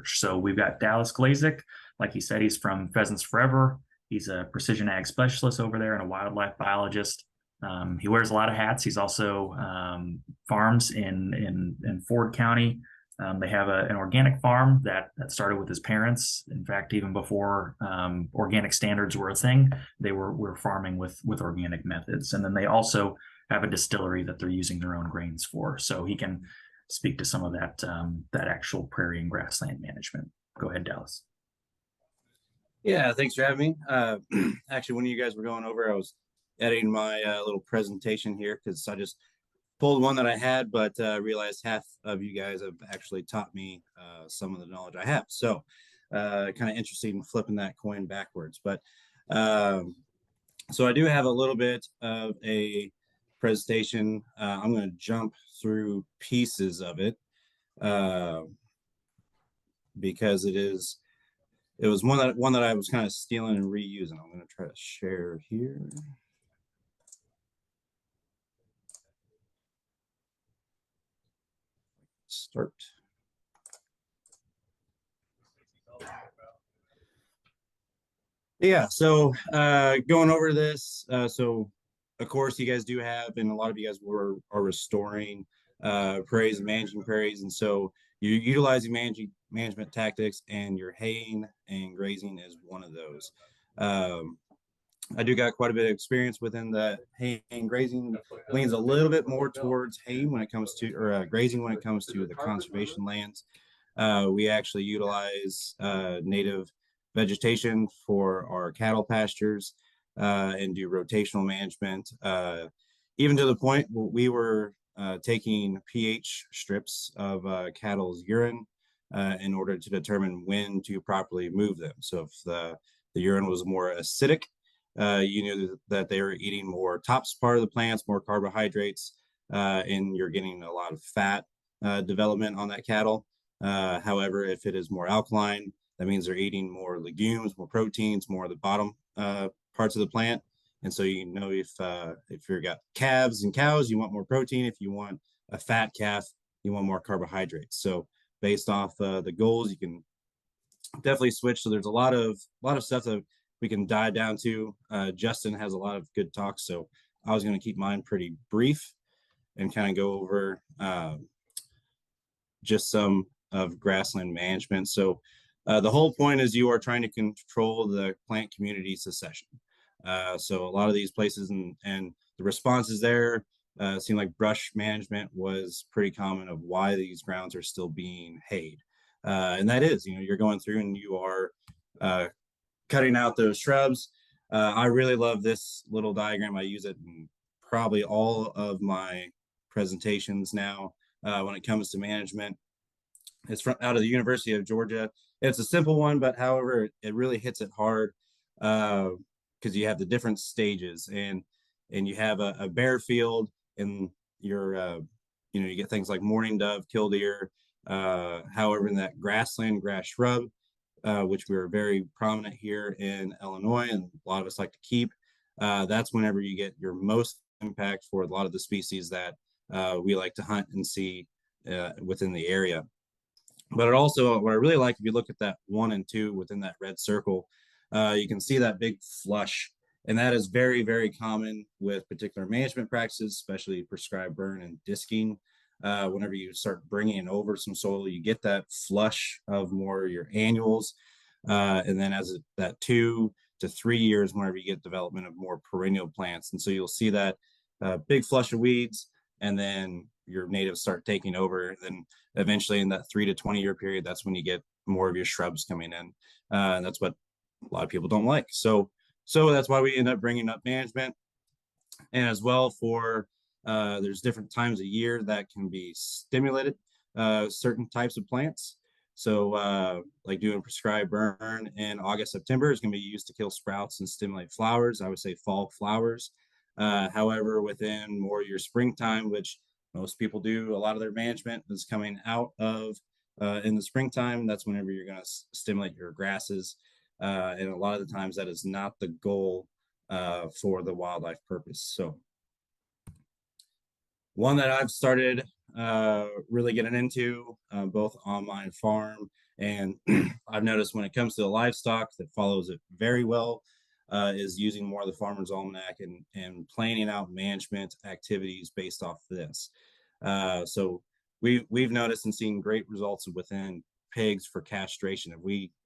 research. So we've got Dallas Glazik. Like he said, he's from Pheasants Forever. He's a precision ag specialist over there and a wildlife biologist. He wears a lot of hats. He's also farms in Ford County. They have an organic farm that started with his parents. In fact, even before organic standards were a thing, they were farming with organic methods. And then they also have a distillery that they're using their own grains for. So he can speak to some of that actual prairie and grassland management. Go ahead, Dallas. Yeah, thanks for having me. Actually, when you guys were going over, I was editing my little presentation here because I just pulled one that I had, but realized half of you guys have actually taught me some of the knowledge I have. So kind of interesting flipping that coin backwards. But so I do have a little bit of a presentation. I'm going to jump through pieces of it because it was one that I was kind of stealing and reusing. I'm going to try to share here. Start. Yeah, so going over this, so of course you guys do have, and a lot of you guys are restoring prairies and managing prairies, and so you're utilizing management tactics, and your haying and grazing is one of those. I do got quite a bit of experience within the hay and grazing. Leans a little bit more towards hay when it comes to, or grazing when it comes to the conservation lands. We actually utilize native vegetation for our cattle pastures and do rotational management. Even to the point where we were taking pH strips of cattle's urine in order to determine when to properly move them. So if the urine was more acidic, you knew that they were eating more tops part of the plants, more carbohydrates, and you're getting a lot of fat development on that cattle. However, if it is more alkaline, that means they're eating more legumes, more proteins, more of the bottom parts of the plant. And so you know if you've got calves and cows, you want more protein. If you want a fat calf, you want more carbohydrates. So based off the goals, you can definitely switch. So there's a lot of stuff that we can dive down to. Justin has a lot of good talks, so I was going to keep mine pretty brief and kind of go over just some of grassland management. So the whole point is you are trying to control the plant community succession. So a lot of these places and the responses there seem like brush management was pretty common of why these grounds are still being hayed. And that is, you're going through and you are cutting out those shrubs. I really love this little diagram. I use it in probably all of my presentations now when it comes to management. It's from out of the University of Georgia. It's a simple one, but however, it really hits it hard because you have the different stages and you have a bare field and you're, you get things like mourning dove, killdeer. However, in that grassland, grass shrub, which we're very prominent here in Illinois and a lot of us like to keep, that's whenever you get your most impact for a lot of the species that we like to hunt and see within the area. But it also, what I really like, if you look at that 1 and 2 within that red circle, you can see that big flush. And that is very, very common with particular management practices, especially prescribed burn and disking. Whenever you start bringing over some soil, you get that flush of more of your annuals. And then as that 2 to 3 years, whenever you get development of more perennial plants. And so you'll see that big flush of weeds, and then your natives start taking over. Then eventually in that 3 to 20 year period, that's when you get more of your shrubs coming in. And that's what a lot of people don't like. So that's why we end up bringing up management. And as well for there's different times a year that can be stimulated certain types of plants. So like doing prescribed burn in August, September is going to be used to kill sprouts and stimulate flowers. I would say fall flowers. However, within more your springtime, which most people do, a lot of their management is coming out of in the springtime. That's whenever you're going to stimulate your grasses. And a lot of the times that is not the goal for the wildlife purpose. So one that I've started really getting into both on my farm And I've noticed when it comes to the livestock that follows it very well is using more of the Farmer's Almanac and planning out management activities based off of this. So we've noticed and seen great results within pigs for castration.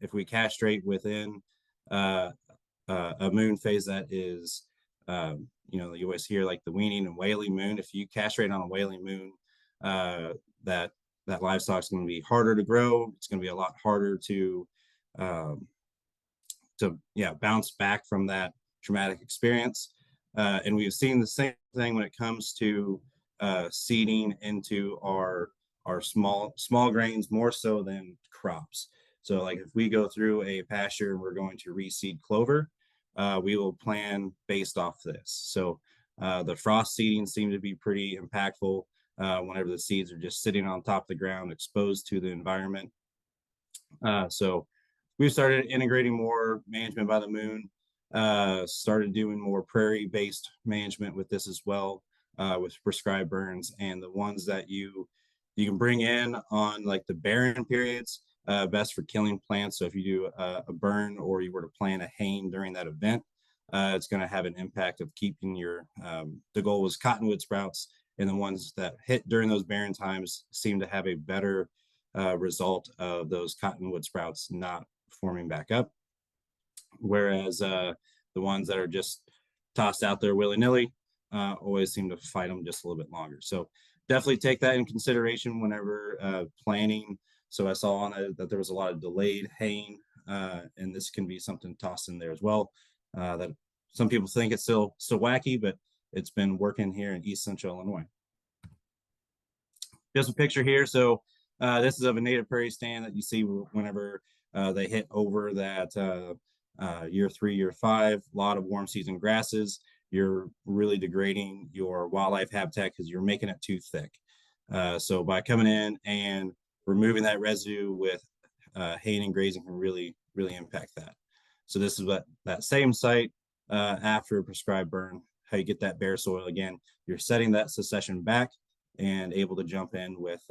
If we castrate within uh, a moon phase that is, you always hear like the weaning and wailing moon. If you castrate on a wailing moon, uh, that that livestock is going to be harder to grow. It's going to be a lot harder um, to bounce back from that traumatic experience. And we've seen the same thing when it comes to seeding into our small grains more so than crops. So like if we go through a pasture and we're going to reseed clover, we will plan based off this. So the frost seeding seemed to be pretty impactful whenever the seeds are just sitting on top of the ground, exposed to the environment. So we've started integrating more management by the moon, started doing more prairie-based management with this as well, with prescribed burns, and the ones that you can bring in on like the barren periods, best for killing plants. So if you do a burn or you were to plant a hayne during that event, it's going to have an impact of keeping the goal was cottonwood sprouts, and the ones that hit during those barren times seem to have a better result of those cottonwood sprouts not forming back up. Whereas the ones that are just tossed out there willy-nilly always seem to fight them just a little bit longer. So definitely take that in consideration whenever planning. So I saw on it that there was a lot of delayed haying, and this can be something tossed in there as well. That some people think it's still wacky, but it's been working here in East Central Illinois. Just a picture here. So this is of a native prairie stand that you see whenever they hit over that year 3, year 5, a lot of warm season grasses. You're really degrading your wildlife habitat because you're making it too thick. So by coming in and removing that residue with haying and grazing can really, really impact that. So this is what that same site after a prescribed burn, how you get that bare soil again. You're setting that succession back and able to jump in with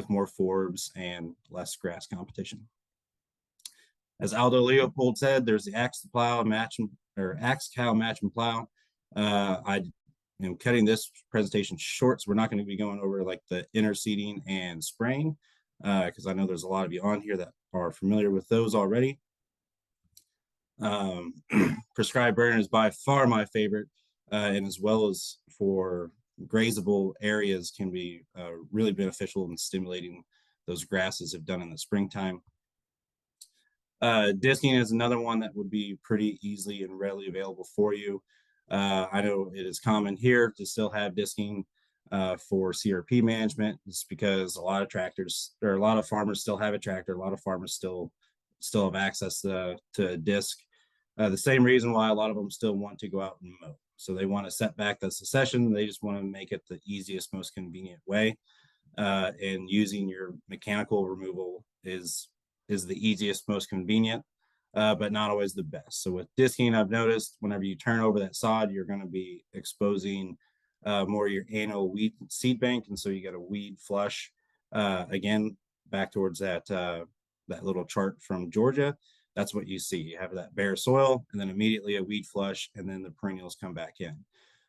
more forbs and less grass competition. As Aldo Leopold said, there's the axe to plow match or axe cow match and plow. I am cutting this presentation short, so we're not going to be going over like the interseeding and spraying because I know there's a lot of you on here that are familiar with those already. Prescribed burn is by far my favorite, and as well as for grazable areas can be really beneficial in stimulating those grasses if done in the springtime. Disking is another one that would be pretty easily and readily available for you. I know it is common here to still have disking for CRP management, just because a lot of tractors or a lot of farmers still have a tractor. A lot of farmers still have access to a disc. The same reason why a lot of them still want to go out and mow. So they want to set back the succession. They just want to make it the easiest, most convenient way. And using your mechanical removal is the easiest, most convenient, but not always the best. So with disking, I've noticed whenever you turn over that sod, you're going to be exposing more of your annual weed seed bank. And so you got a weed flush. Again, back towards that little chart from Georgia. That's what you see. You have that bare soil and then immediately a weed flush, and then the perennials come back in.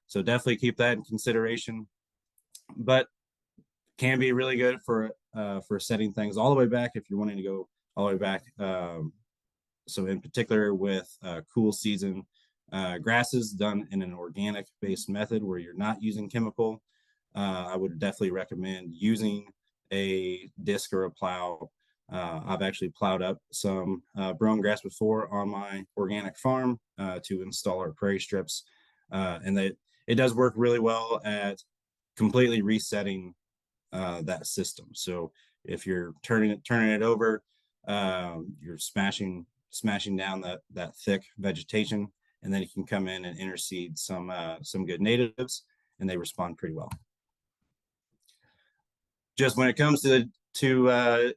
So definitely keep that in consideration, but can be really good for setting things all the way back if you're wanting to go all the way back. So in particular with cool season grasses done in an organic based method where you're not using chemical, I would definitely recommend using a disc or a plow. I've actually plowed up some brome grass before on my organic farm to install our prairie strips, and it does work really well at completely resetting that system. So if you're turning it over, you're smashing down that thick vegetation, and then you can come in and interseed some good natives, and they respond pretty well. Just when it comes to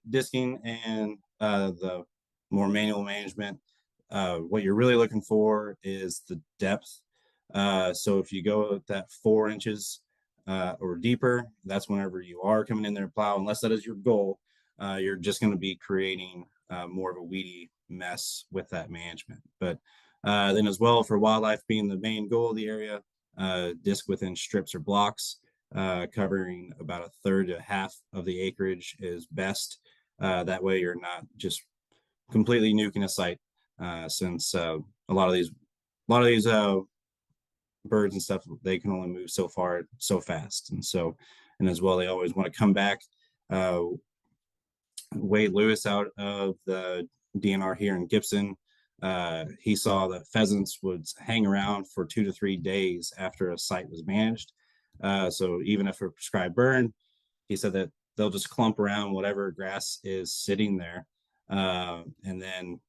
disking and the more manual management, what you're really looking for is the depth. So if you go at that 4 inches or deeper, that's whenever you are coming in there to plow, unless that is your goal. you're just going to be creating more of a weedy mess with that management. But then as well, for wildlife being the main goal of the area, disc within strips or blocks, covering about a third to half of the acreage is best. That way you're not just completely nuking a site, since a lot of these birds and stuff, they can only move so far so fast. And as well, they always want to come back. Wade Lewis out of the DNR here in Gibson, he saw that pheasants would hang around for 2 to 3 days after a site was managed. So even if a prescribed burn, he said that they'll just clump around whatever grass is sitting there. And then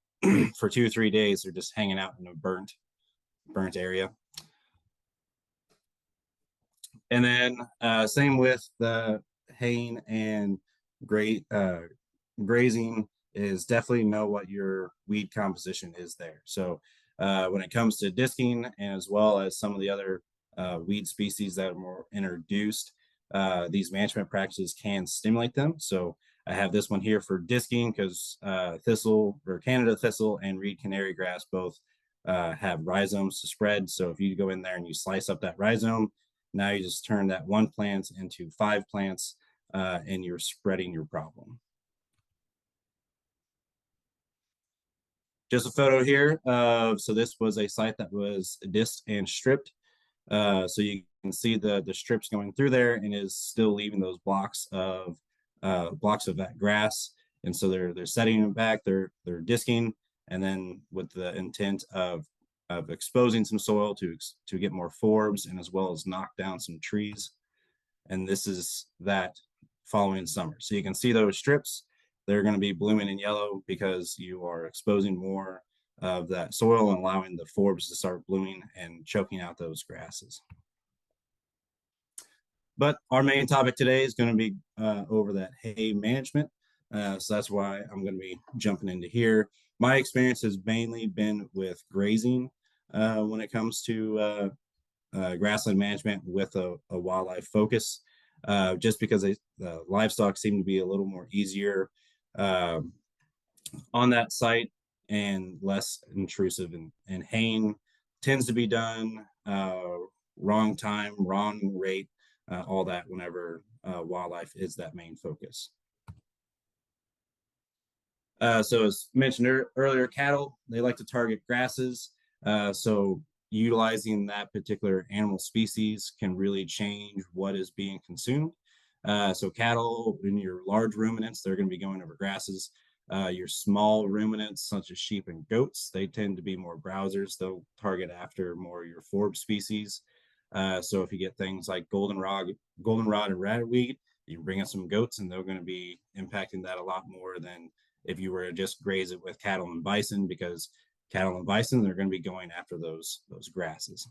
for 2 or 3 days, they're just hanging out in a burnt area. And then same with the haying and grazing, is definitely know what your weed composition is there. So when it comes to disking, and as well as some of the other weed species that are more introduced, these management practices can stimulate them. So I have this one here for disking because thistle or Canada thistle and reed canary grass both have rhizomes to spread. So if you go in there and you slice up that rhizome, now you just turn that one plant into 5 plants, and you're spreading your problem. Just a photo here. So this was a site that was disked and stripped. So you can see the strips going through there, and is still leaving those blocks of that grass. And so they're setting them back. They're disking, and then with the intent of exposing some soil to get more forbs, and as well as knock down some trees. And this is that following summer. So you can see those strips. They're going to be blooming in yellow because you are exposing more of that soil and allowing the forbs to start blooming and choking out those grasses. But our main topic today is going to be over that hay management. So that's why I'm going to be jumping into here. My experience has mainly been with grazing when it comes to grassland management with a wildlife focus, just because the livestock seem to be a little more easier on that site and less intrusive. And haying tends to be done wrong time, wrong rate, all that whenever wildlife is that main focus. So as mentioned earlier, cattle, they like to target grasses. So utilizing that particular animal species can really change what is being consumed. So cattle, in your large ruminants, they're going to be going over grasses. Your small ruminants, such as sheep and goats, they tend to be more browsers. They'll target after more your forb species. So if you get things like goldenrod and ratweed, you can bring in some goats, and they're going to be impacting that a lot more than if you were to just graze it with cattle and bison, because cattle and bison, they're going to be going after those grasses.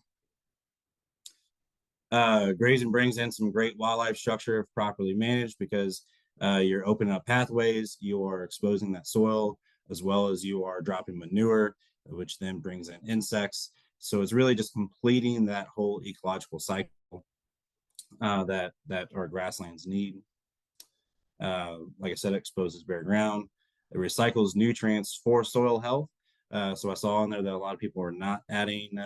Grazing brings in some great wildlife structure if properly managed, because you're opening up pathways, you're exposing that soil, as well as you are dropping manure, which then brings in insects. So it's really just completing that whole ecological cycle that our grasslands need. Like I said, it exposes bare ground. It recycles nutrients for soil health. So I saw in there that a lot of people are not adding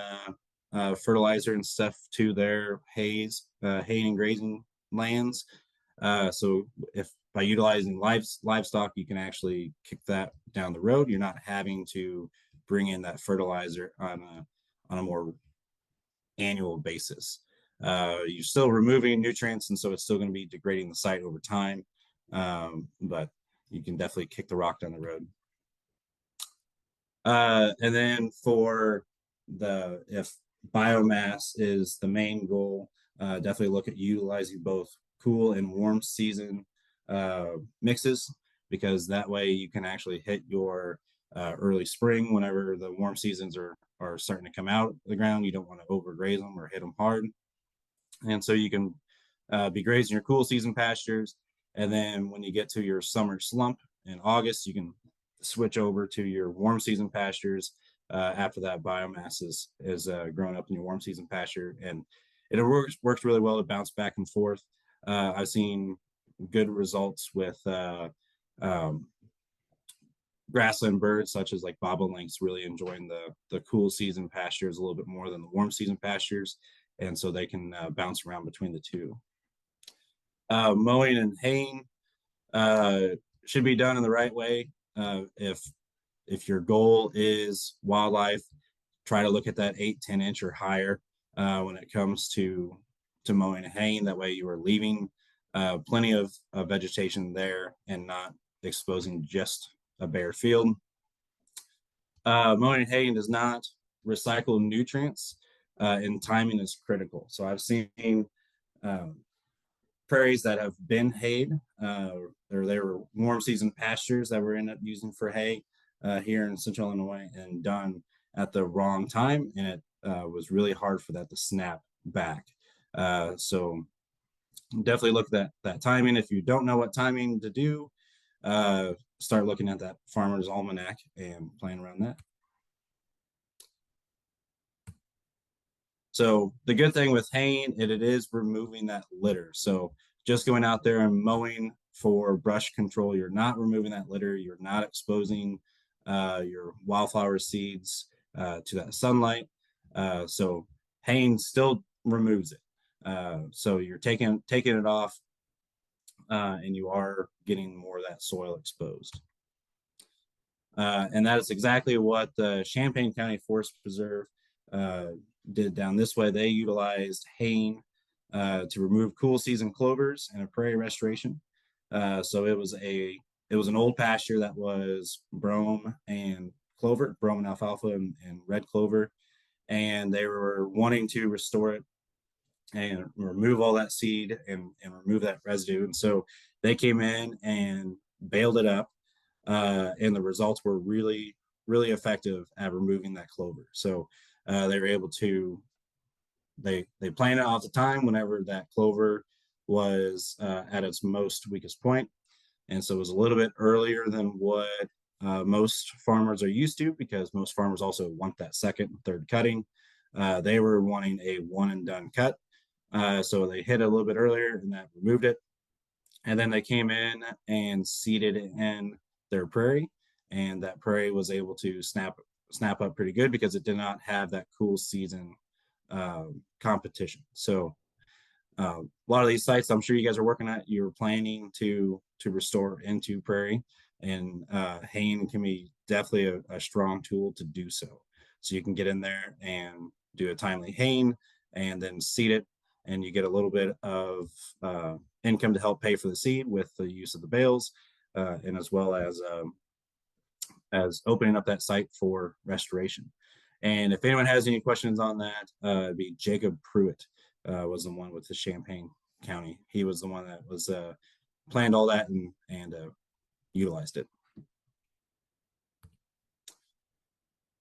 fertilizer and stuff to their hay and grazing lands. So if by utilizing livestock, you can actually kick that down the road. You're not having to bring in that fertilizer on a more annual basis. You're still removing nutrients, and so it's still going to be degrading the site over time. But you can definitely kick the rock down the road. And then for if biomass is the main goal, definitely look at utilizing both cool and warm season mixes, because that way you can actually hit your early spring whenever the warm seasons are starting to come out of the ground. You don't want to overgraze them or hit them hard. And so you can be grazing your cool season pastures, and then when you get to your summer slump in August, you can switch over to your warm season pastures after that biomass is grown up in your warm season pasture. And it works really well to bounce back and forth. I've seen good results with Grassland birds such as like bobolinks really enjoying the cool season pastures a little bit more than the warm season pastures, and so they can bounce around between the two. Mowing and haying should be done in the right way. If your goal is wildlife, try to look at that 8-10 inch or higher when it comes to mowing and haying. That way you are leaving plenty of vegetation there and not exposing just a bare field. Mowing and haying does not recycle nutrients, and timing is critical. So I've seen prairies that have been hayed, or they were warm season pastures that were ended up using for hay here in Central Illinois, and done at the wrong time, and it was really hard for that to snap back. So definitely look at that timing. If you don't know what timing to do, start looking at that Farmer's Almanac and playing around that. So the good thing with haying, it is removing that litter. So just going out there and mowing for brush control, you're not removing that litter. You're not exposing your wildflower seeds to that sunlight. So haying still removes it. So you're taking it off, and you are getting more of that soil exposed. And that is exactly what the Champaign County Forest Preserve did down this way. They utilized haying to remove cool season clovers and a prairie restoration. So it was an old pasture that was brome and clover, brome and alfalfa and red clover, and they were wanting to restore it and remove all that seed and remove that residue. And so they came in and baled it up, and the results were really, really effective at removing that clover. So they were able to, they planted off the time whenever that clover was at its most weakest point. And so it was a little bit earlier than what most farmers are used to, because most farmers also want that second and third cutting. They were wanting a one and done cut. So they hit it a little bit earlier, and that removed it. And then they came in and seeded it in their prairie, and that prairie was able to snap up pretty good because it did not have that cool season competition. So a lot of these sites I'm sure you guys are working at, you're planning to restore into prairie, and haying can be definitely a strong tool to do so. So you can get in there and do a timely haying and then seed it, and you get a little bit of income to help pay for the seed with the use of the bales, and as well as opening up that site for restoration. And if anyone has any questions on that, it'd be Jacob Pruitt was the one with the Champaign County. He was the one that was planned all that and utilized it.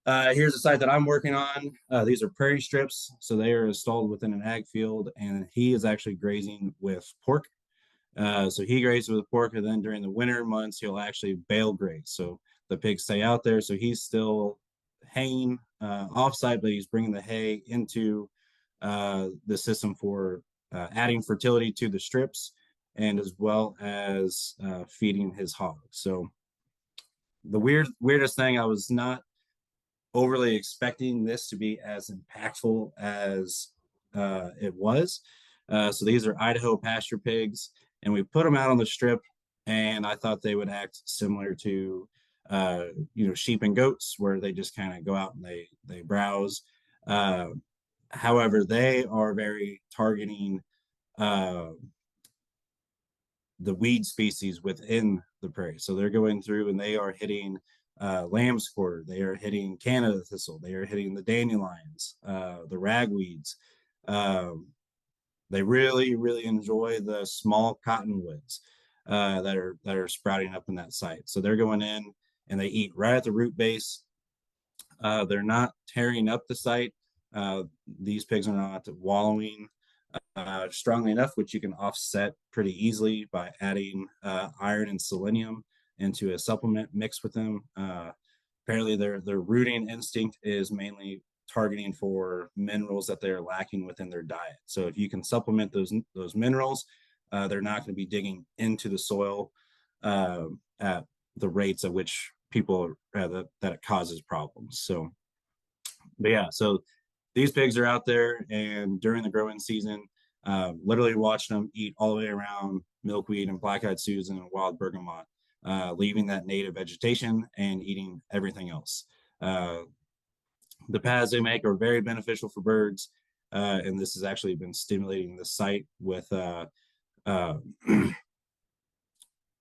Here's a site that I'm working on. These are prairie strips. So they are installed within an ag field, and he is actually grazing with pork. So he grazes with pork, and then during the winter months, he'll actually bale graze. So the pigs stay out there. So he's still haying offsite, but he's bringing the hay into the system for adding fertility to the strips, and as well as feeding his hogs. So the weirdest thing, I was not overly expecting this to be as impactful as it was. So these are Idaho pasture pigs, and we put them out on the strip, and I thought they would act similar to sheep and goats, where they just kind of go out and they browse. However, they are very targeting the weed species within the prairie. So they're going through and they are hitting lamb's quarter, they are hitting Canada thistle, they are hitting the dandelions, the ragweeds. They really, really enjoy the small cottonwoods that are sprouting up in that site. So they're going in and they eat right at the root base. They're not tearing up the site. These pigs are not wallowing strongly enough, which you can offset pretty easily by adding iron and selenium into a supplement mix with them. Apparently their rooting instinct is mainly targeting for minerals that they're lacking within their diet. So if you can supplement those minerals, they're not going to be digging into the soil at the rates at which people that it causes problems. So, but yeah, so these pigs are out there, and during the growing season, literally watching them eat all the way around milkweed and black-eyed Susan and wild bergamot, leaving that native vegetation and eating everything else. The paths they make are very beneficial for birds, and this has actually been stimulating the site with uh,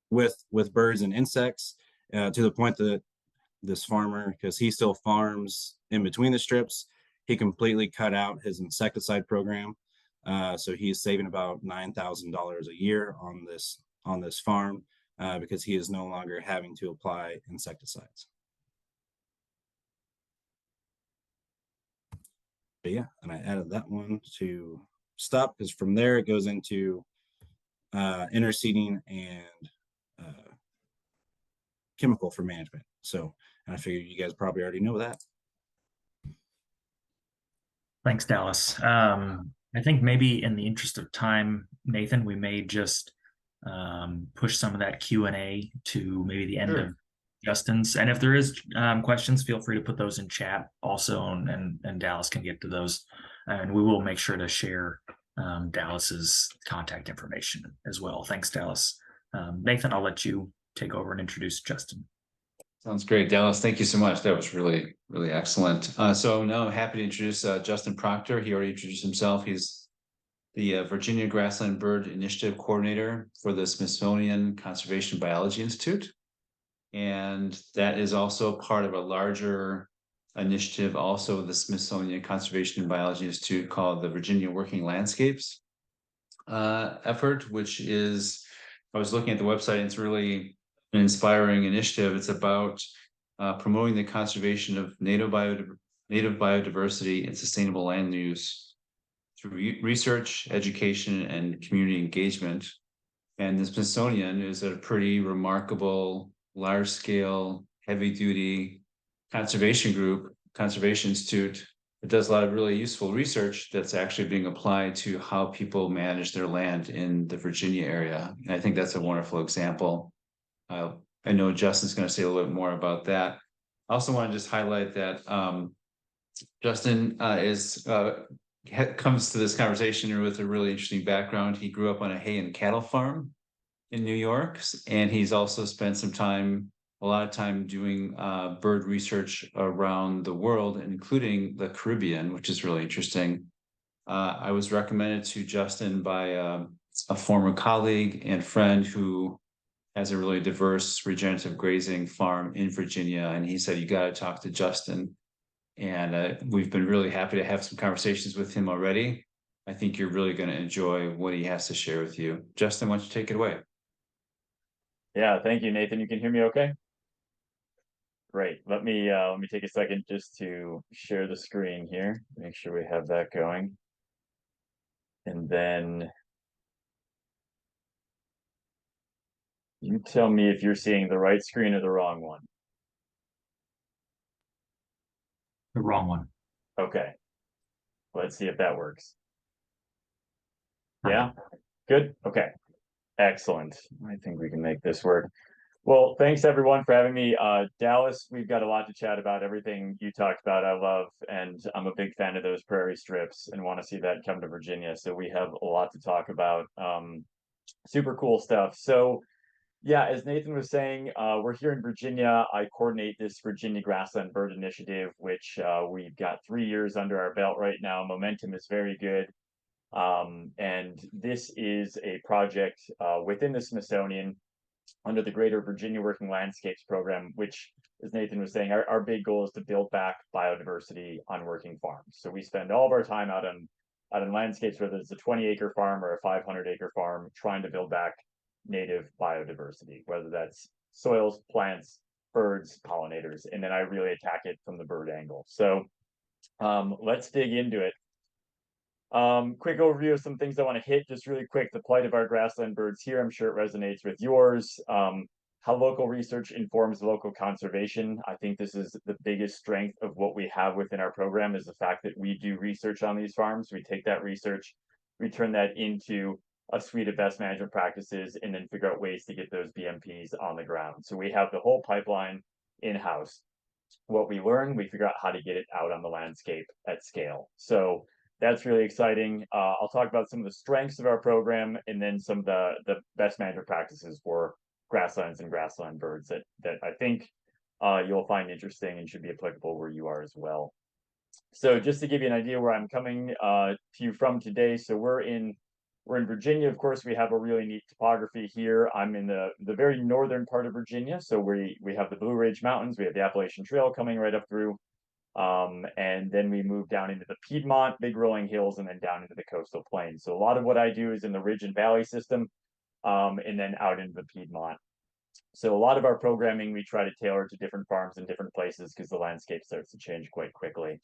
with birds and insects, to the point that this farmer, because he still farms in between the strips, he completely cut out his insecticide program. So he's saving about $9,000 a year on this farm, because he is no longer having to apply insecticides. But yeah, and I added that one to stop, because from there it goes into interseeding and chemical for management. So, and I figure you guys probably already know that. Thanks, Dallas. I think maybe in the interest of time, Nathan, we may just push some of that Q&A to maybe the end of Justin's. And if there is questions, feel free to put those in chat also, and Dallas can get to those. And we will make sure to share Dallas's contact information as well. Thanks, Dallas. Nathan, I'll let you take over and introduce Justin. Sounds great, Dallas. Thank you so much. That was really, really excellent. So now I'm happy to introduce Justin Proctor. He already introduced himself. He's the Virginia Grassland Bird Initiative Coordinator for the Smithsonian Conservation Biology Institute. And that is also part of a larger initiative, also the Smithsonian Conservation and Biology Institute, called the Virginia Working Landscapes effort, which is, I was looking at the website, and it's really an inspiring initiative. It's about promoting the conservation of native biodiversity and sustainable land use through research, education, and community engagement. And the Smithsonian is a pretty remarkable, large-scale, heavy-duty conservation institute. It does a lot of really useful research that's actually being applied to how people manage their land in the Virginia area. And I think that's a wonderful example. I know Justin's going to say a little bit more about that. I also want to just highlight that Justin comes to this conversation with a really interesting background. He grew up on a hay and cattle farm in New York, and he's also spent a lot of time doing bird research around the world, including the Caribbean, which is really interesting. I was recommended to Justin by a former colleague and friend who has a really diverse regenerative grazing farm in Virginia. And he said, you got to talk to Justin. And we've been really happy to have some conversations with him already. I think you're really going to enjoy what he has to share with you. Justin, why don't you take it away? Yeah, thank you, Nathan. You can hear me okay? Great. Let me take a second just to share the screen here. Make sure we have that going. And then you tell me if you're seeing the right screen or the wrong one. The wrong one. Okay. Let's see if that works. Yeah, good. Okay. Excellent. I think we can make this work. Well, thanks everyone for having me. Dallas, we've got a lot to chat about. Everything you talked about, I love, and I'm a big fan of those prairie strips and want to see that come to Virginia. So we have a lot to talk about. Super cool stuff. So yeah, as Nathan was saying, we're here in Virginia. I coordinate this Virginia Grassland Bird Initiative, which we've got 3 years under our belt right now. Momentum is very good. And this is a project within the Smithsonian under the Greater Virginia Working Landscapes Program, which, as Nathan was saying, our big goal is to build back biodiversity on working farms. So we spend all of our time out on landscapes, whether it's a 20-acre farm or a 500-acre farm, trying to build back native biodiversity, whether that's soils, plants, birds, pollinators, and then I really attack it from the bird angle. So let's dig into it. Quick overview of some things I want to hit just really quick. The plight of our grassland birds here. I'm sure it resonates with yours. How local research informs local conservation. I think this is the biggest strength of what we have within our program, is the fact that we do research on these farms. We take that research, we turn that into a suite of best management practices, and then figure out ways to get those BMPs on the ground. So we have the whole pipeline in-house. What we learn, we figure out how to get it out on the landscape at scale. So that's really exciting. I'll talk about some of the strengths of our program, and then some of the best management practices for grasslands and grassland birds that I think you'll find interesting and should be applicable where you are as well. So just to give you an idea where I'm coming to you from today, so we're in Virginia. Of course, we have a really neat topography here. I'm in the very northern part of Virginia, so we have the Blue Ridge Mountains, we have the Appalachian Trail coming right up through, and then we move down into the Piedmont, big rolling hills, and then down into the coastal plains. So a lot of what I do is in the Ridge and Valley system, and then out into the Piedmont. So a lot of our programming we try to tailor to different farms in different places because the landscape starts to change quite quickly.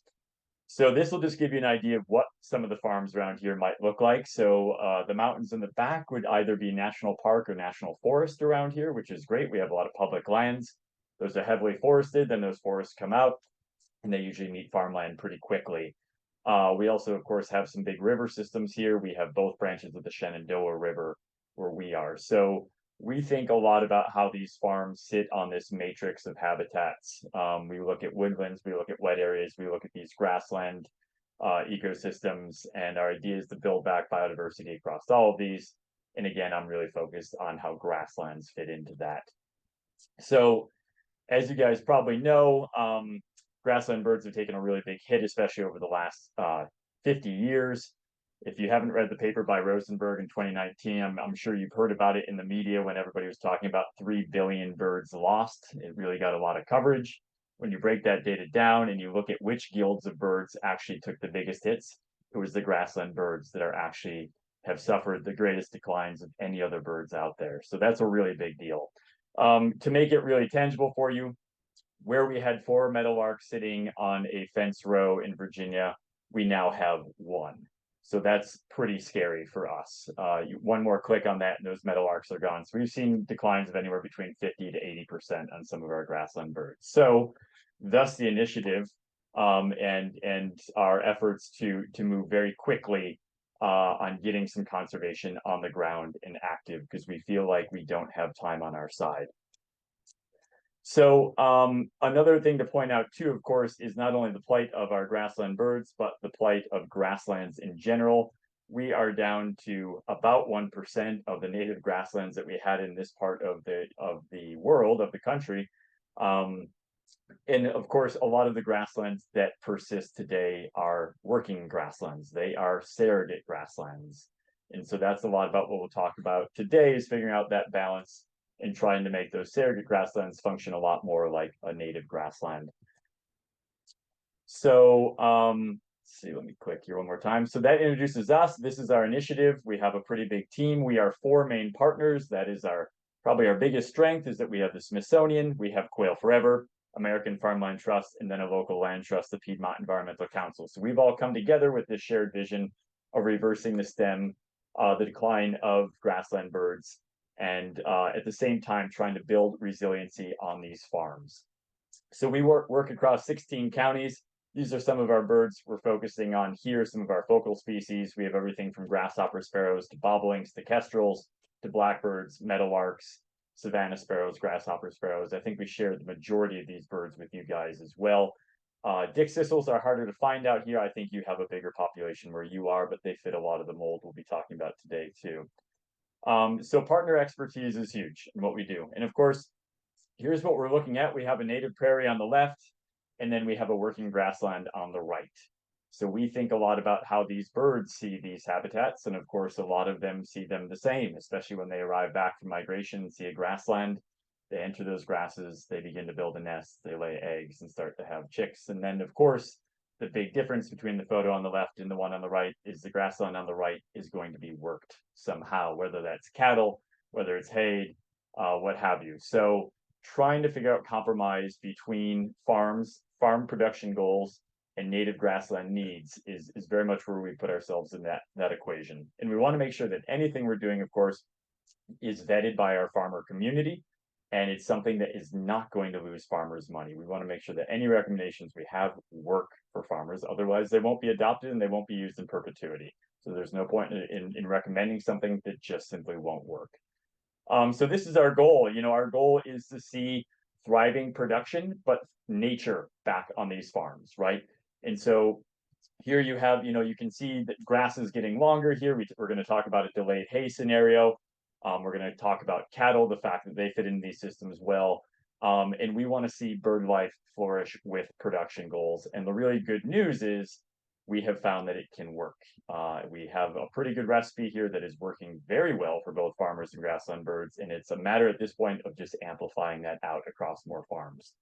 So this will just give you an idea of what some of the farms around here might look like. So the mountains in the back would either be national park or national forest around here, which is great. We have a lot of public lands. Those are heavily forested, then those forests come out, and they usually meet farmland pretty quickly. We also, of course, have some big river systems here. We have both branches of the Shenandoah River where we are. So we think a lot about how these farms sit on this matrix of habitats. We look at woodlands, we look at wet areas, we look at these grassland ecosystems, and our idea is to build back biodiversity across all of these. And again, I'm really focused on how grasslands fit into that. So as you guys probably know, grassland birds have taken a really big hit, especially over the last 50 years. If you haven't read the paper by Rosenberg in 2019, I'm sure you've heard about it in the media when everybody was talking about 3 billion birds lost. It really got a lot of coverage. When you break that data down and you look at which guilds of birds actually took the biggest hits, it was the grassland birds that have suffered the greatest declines of any other birds out there. So that's a really big deal. To make it really tangible for you, where we had 4 meadowlarks sitting on a fence row in Virginia, we now have 1. So that's pretty scary for us. One more click on that and those meadowlarks are gone. So we've seen declines of anywhere between 50 to 80% on some of our grassland birds. So thus the initiative and our efforts to move very quickly on getting some conservation on the ground and active, because we feel like we don't have time on our side. So another thing to point out too, of course, is not only the plight of our grassland birds, but the plight of grasslands in general. We are down to about 1% of the native grasslands that we had in this part of the world, of the country. And of course, a lot of the grasslands that persist today are working grasslands. They are surrogate grasslands. And so that's a lot about what we'll talk about today, is figuring out that balance and trying to make those surrogate grasslands function a lot more like a native grassland. So let's see, let me click here one more time. So that introduces us. This is our initiative. We have a pretty big team. We are 4 main partners. That is probably our biggest strength, is that we have the Smithsonian, we have Quail Forever, American Farmland Trust, and then a local land trust, the Piedmont Environmental Council. So we've all come together with this shared vision of reversing the decline of grassland birds, and at the same time trying to build resiliency on these farms. So we work across 16 counties. These are some of our birds we're focusing on here, some of our focal species. We have everything from grasshopper sparrows to bobolinks to kestrels to blackbirds, meadowlarks, savanna sparrows, grasshopper sparrows. I think we share the majority of these birds with you guys as well. Dick sissels are harder to find out here. I think you have a bigger population where you are, but they fit a lot of the mold we'll be talking about today too. So partner expertise is huge in what we do. And of course, here's what we're looking at. We have a native prairie on the left, and then we have a working grassland on the right. So we think a lot about how these birds see these habitats. And of course, a lot of them see them the same, especially when they arrive back from migration and see a grassland. They enter those grasses, they begin to build a nest, they lay eggs and start to have chicks. And then of course, the big difference between the photo on the left and the one on the right is the grassland on the right is going to be worked somehow, whether that's cattle, whether it's hay, what have you. So trying to figure out compromise between farm production goals and native grassland needs is very much where we put ourselves in that equation. And we want to make sure that anything we're doing, of course, is vetted by our farmer community, and it's something that is not going to lose farmers money. We want to make sure that any recommendations we have work for farmers, otherwise they won't be adopted and they won't be used in perpetuity. So there's no point in recommending something that just simply won't work. So this is our goal. Our goal is to see thriving production, but nature back on these farms, right? And so here you have, you can see that grass is getting longer here. We're going to talk about a delayed hay scenario. We're going to talk about cattle, the fact that they fit into these systems well. And we want to see bird life flourish with production goals. And the really good news is we have found that it can work. We have a pretty good recipe here that is working very well for both farmers and grassland birds. And it's a matter at this point of just amplifying that out across more farms.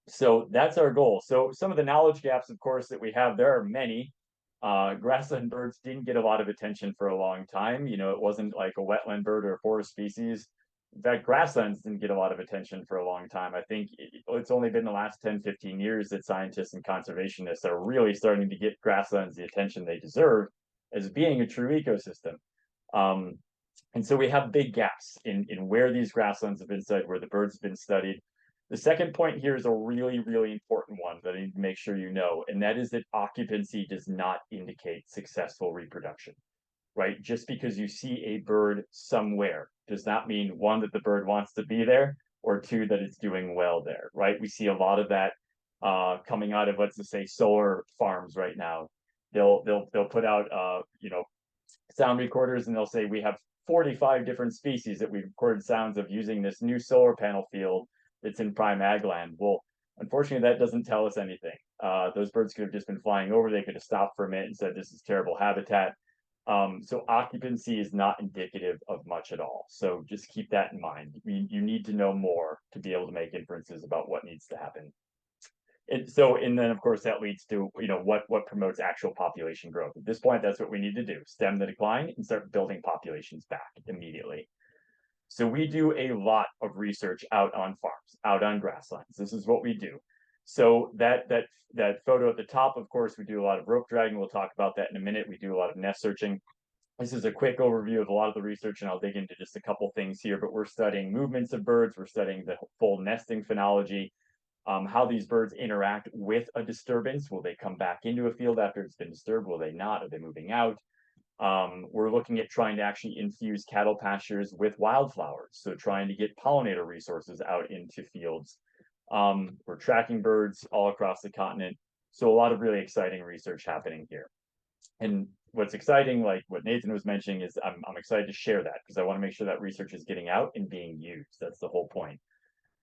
So that's our goal. So some of the knowledge gaps, of course, that we have, there are many. Grassland birds didn't get a lot of attention for a long time. It wasn't like a wetland bird or a forest species. In fact, grasslands didn't get a lot of attention for a long time. I think it's only been the last 10, 15 years that scientists and conservationists are really starting to get grasslands the attention they deserve as being a true ecosystem. And so we have big gaps in where these grasslands have been studied, where the birds have been studied. The second point here is a really, really important one that I need to make sure you know, and that is that occupancy does not indicate successful reproduction, right? Just because you see a bird somewhere does not mean, one, that the bird wants to be there, or two, that it's doing well there, right? We see a lot of that coming out of, let's just say, solar farms right now. They'll put out sound recorders, and they'll say we have 45 different species that we've recorded sounds of using this new solar panel field that's in prime ag land. Well, unfortunately, that doesn't tell us anything. Those birds could have just been flying over. They could have stopped for a minute and said, this is terrible habitat. So occupancy is not indicative of much at all. So just keep that in mind. You need to know more to be able to make inferences about what needs to happen. And then of course that leads to what promotes actual population growth. At this point, that's what we need to do: stem the decline and start building populations back immediately. So we do a lot of research out on farms, out on grasslands. This is what we do. So that photo at the top, of course, we do a lot of rope dragging. We'll talk about that in a minute. We do a lot of nest searching. This is a quick overview of a lot of the research, and I'll dig into just a couple things here. But we're studying movements of birds. We're studying the full nesting phenology, how these birds interact with a disturbance. Will they come back into a field after it's been disturbed? Will they not? Are they moving out? We're looking at trying to actually infuse cattle pastures with wildflowers, so trying to get pollinator resources out into fields. We're tracking birds all across the continent, so a lot of really exciting research happening here. And what's exciting, like what Nathan was mentioning, is I'm excited to share that, because I want to make sure that research is getting out and being used. That's the whole point.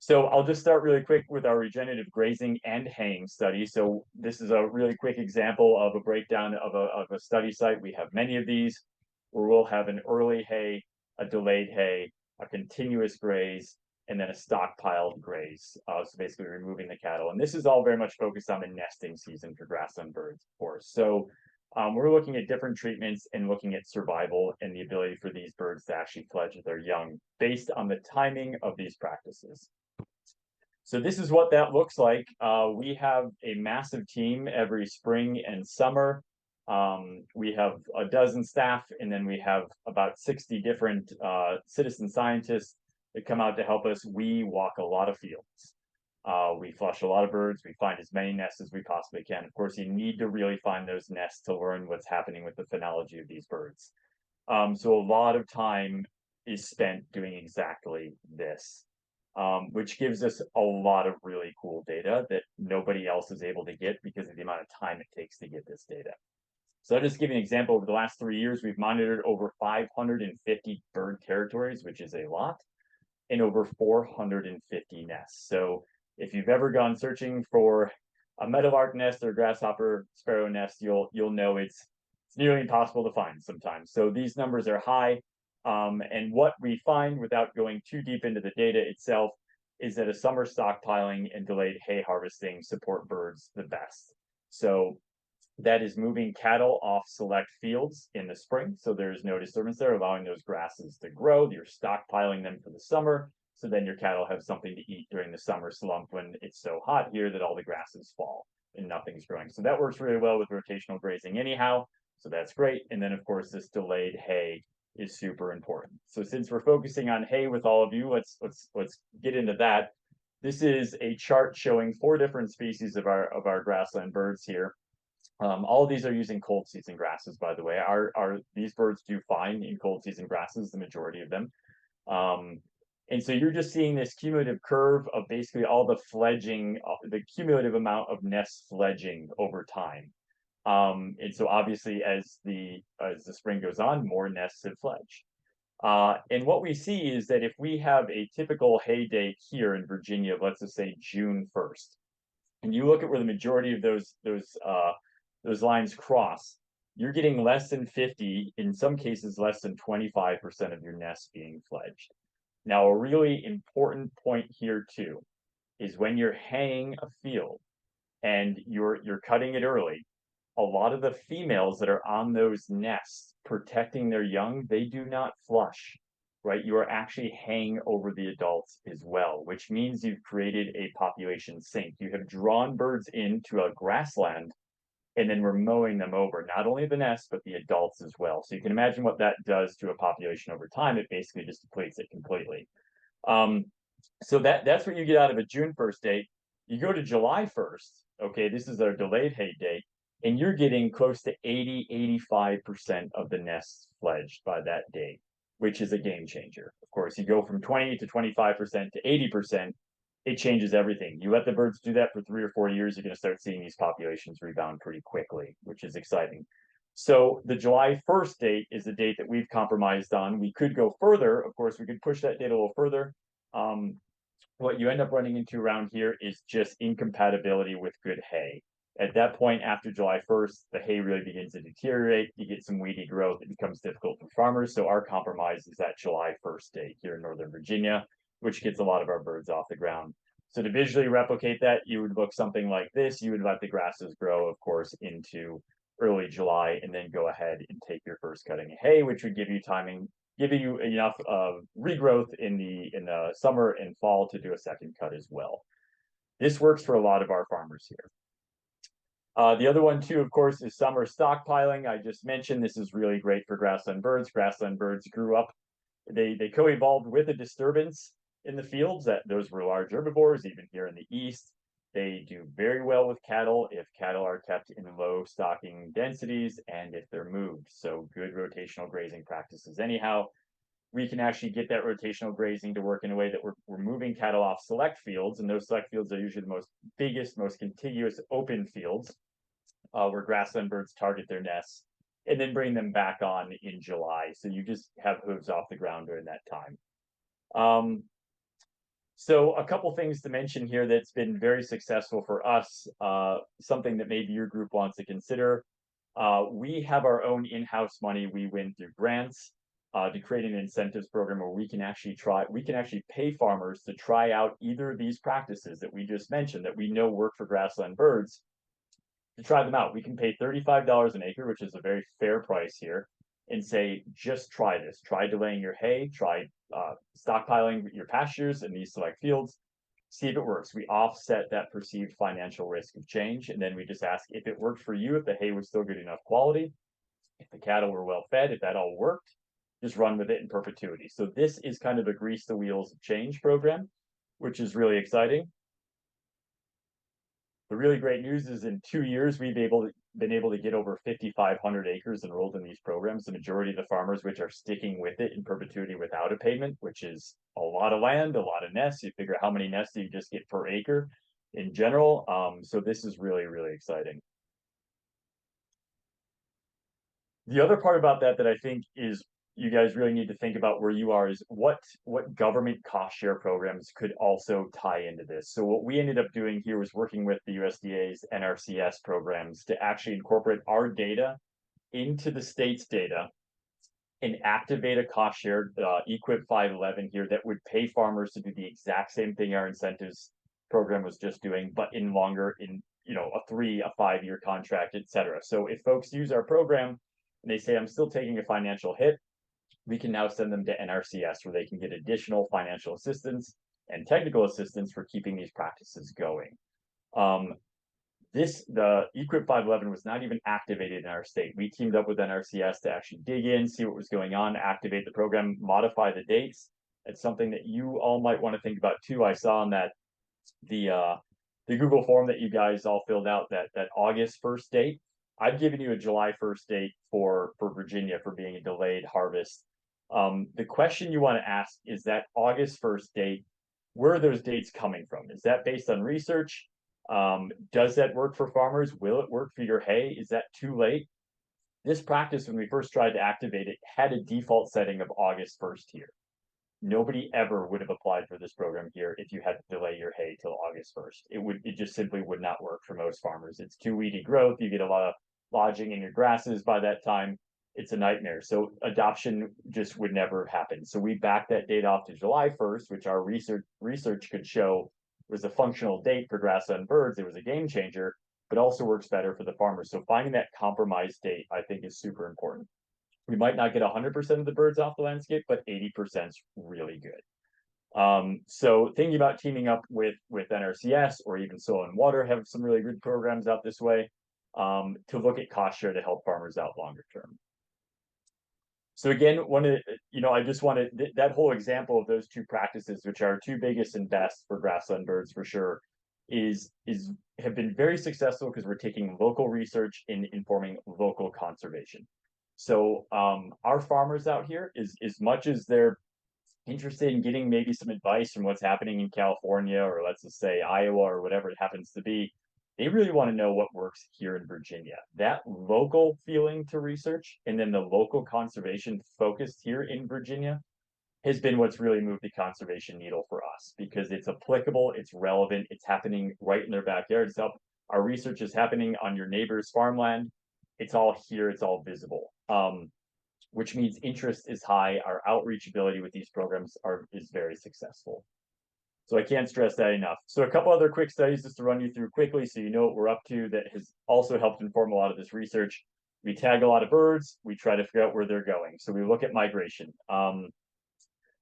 So I'll just start really quick with our regenerative grazing and haying study. So this is a really quick example of a breakdown of a study site. We have many of these, where we'll have an early hay, a delayed hay, a continuous graze, and then a stockpiled graze. So basically removing the cattle. And this is all very much focused on the nesting season for grassland birds, of course. So we're looking at different treatments and looking at survival and the ability for these birds to actually fledge their young based on the timing of these practices. So this is what that looks like. We have a massive team every spring and summer. We have a dozen staff, and then we have about 60 different citizen scientists that come out to help us. We walk a lot of fields. We flush a lot of birds. We find as many nests as we possibly can. Of course, you need to really find those nests to learn what's happening with the phenology of these birds. So a lot of time is spent doing exactly this. Which gives us a lot of really cool data that nobody else is able to get because of the amount of time it takes to get this data. So I'll just give you an example. Over the last 3 years, we've monitored over 550 bird territories, which is a lot, and over 450 nests. So if you've ever gone searching for a meadowlark nest or grasshopper sparrow nest, you'll know it's nearly impossible to find sometimes. So these numbers are high. And what we find, without going too deep into the data itself, is that a summer stockpiling and delayed hay harvesting support birds the best. So that is moving cattle off select fields in the spring, so there's no disturbance there, allowing those grasses to grow. You're stockpiling them for the summer, so then your cattle have something to eat during the summer slump when it's so hot here that all the grasses fall and nothing's growing. So that works really well with rotational grazing anyhow, so that's great. And then of course this delayed hay is super important. So since we're focusing on hay with all of you, let's get into that. This is a chart showing 4 different species of our grassland birds here. All of these are using cold season grasses, by the way. These birds do fine in cold season grasses, the majority of them. And so you're just seeing this cumulative curve of basically all the fledging, the cumulative amount of nest fledging over time. And so obviously as the spring goes on, more nests have fledged. And what we see is that if we have a typical hay date here in Virginia, let's just say June 1st, and you look at where the majority of those lines cross, you're getting less than 50, in some cases less than 25% of your nests being fledged. Now, a really important point here too is when you're haying a field and you're cutting it early, a lot of the females that are on those nests protecting their young, they do not flush, right? You are actually haying over the adults as well, which means you've created a population sink. You have drawn birds into a grassland and then we're mowing them over, not only the nest, but the adults as well. So you can imagine what that does to a population over time. It basically just depletes it completely. So that's what you get out of a June 1st date. You go to July 1st, okay, this is our delayed hay date, and you're getting close to 85% of the nests fledged by that date, which is a game changer. Of course, you go from 20 to 25% to 80%, it changes everything. You let the birds do that for 3 or 4 years, you're going to start seeing these populations rebound pretty quickly, which is exciting. So the July 1st date is the date that we've compromised on. We could go further. Of course, we could push that date a little further. What you end up running into around here is just incompatibility with good hay. At that point, after July 1st, the hay really begins to deteriorate. You get some weedy growth. It becomes difficult for farmers. So our compromise is that July 1st date here in Northern Virginia, which gets a lot of our birds off the ground. So to visually replicate that, you would look something like this. You would let the grasses grow, of course, into early July, and then go ahead and take your first cutting of hay, which would give you enough regrowth in the summer and fall to do a second cut as well. This works for a lot of our farmers here. The other one too, of course, is summer stockpiling. I just mentioned this is really great for grassland birds. Grassland birds grew up, they co-evolved with a disturbance in the fields. That those were large herbivores, even here in the east. They do very well with cattle if cattle are kept in low stocking densities and if they're moved. So good rotational grazing practices. Anyhow, we can actually get that rotational grazing to work in a way that we're moving cattle off select fields, and those select fields are usually the biggest, most contiguous open fields where grassland birds target their nests, and then bring them back on in July. So you just have hooves off the ground during that time. So a couple things to mention here that's been very successful for us, something that maybe your group wants to consider. We have our own in-house money we win through grants to create an incentives program where we can actually pay farmers to try out either of these practices that we just mentioned that we know work for grassland birds, to try them out. We can pay $35 an acre, which is a very fair price here, and say, just try this. Try delaying your hay, try stockpiling your pastures in these select fields, see if it works. We offset that perceived financial risk of change, and then we just ask if it worked for you, if the hay was still good enough quality, if the cattle were well fed, if that all worked, just run with it in perpetuity. So this is kind of a grease the wheels of change program, which is really exciting. The really great news is in 2 years, we've been able to get over 5,500 acres enrolled in these programs. The majority of the farmers which are sticking with it in perpetuity without a payment, which is a lot of land, a lot of nests. You figure how many nests you just get per acre in general. So this is really, really exciting. The other part about that I think is you guys really need to think about where you are is what government cost share programs could also tie into this. So what we ended up doing here was working with the USDA's NRCS programs to actually incorporate our data into the state's data and activate a cost share EQIP 511 here that would pay farmers to do the exact same thing our incentives program was just doing, but in a 3, a 5-year contract, etc. So if folks use our program and they say, I'm still taking a financial hit, we can now send them to NRCS where they can get additional financial assistance and technical assistance for keeping these practices going. The EQIP 511 was not even activated in our state. We teamed up with NRCS to actually dig in, see what was going on, activate the program, modify the dates. It's something that you all might want to think about too. I saw on that the Google form that you guys all filled out that August 1st date. I've given you a July 1st date for Virginia for being a delayed harvest. The question you want to ask is that August 1st date, where are those dates coming from? Is that based on research? Does that work for farmers? Will it work for your hay? Is that too late? This practice, when we first tried to activate it, had a default setting of August 1st here. Nobody ever would have applied for this program here if you had to delay your hay till August 1st. It just simply would not work for most farmers. It's too weedy growth. You get a lot of lodging in your grasses by that time. It's a nightmare. So adoption just would never happen. So we backed that date off to July 1st, which our research could show was a functional date for grassland birds. It was a game changer, but also works better for the farmers. So finding that compromise date, I think, is super important. We might not get 100% of the birds off the landscape, but 80% is really good. So thinking about teaming up with NRCS or even Soil and Water have some really good programs out this way to look at cost share to help farmers out longer term. So again, I just wanted that whole example of those two practices, which are two biggest and best for grassland birds for sure, have been very successful because we're taking local research in informing local conservation. So our farmers out here, as much as they're interested in getting maybe some advice from what's happening in California, or let's just say Iowa or whatever it happens to be, they really want to know what works here in Virginia. That local feeling to research and then the local conservation focused here in Virginia has been what's really moved the conservation needle for us, because it's applicable, it's relevant, it's happening right in their backyard. So our research is happening on your neighbor's farmland. It's all here, it's all visible, which means interest is high. Our outreach ability with these programs is very successful. So I can't stress that enough. So a couple other quick studies just to run you through quickly so you know what we're up to that has also helped inform a lot of this research. We tag a lot of birds. We try to figure out where they're going. So we look at migration.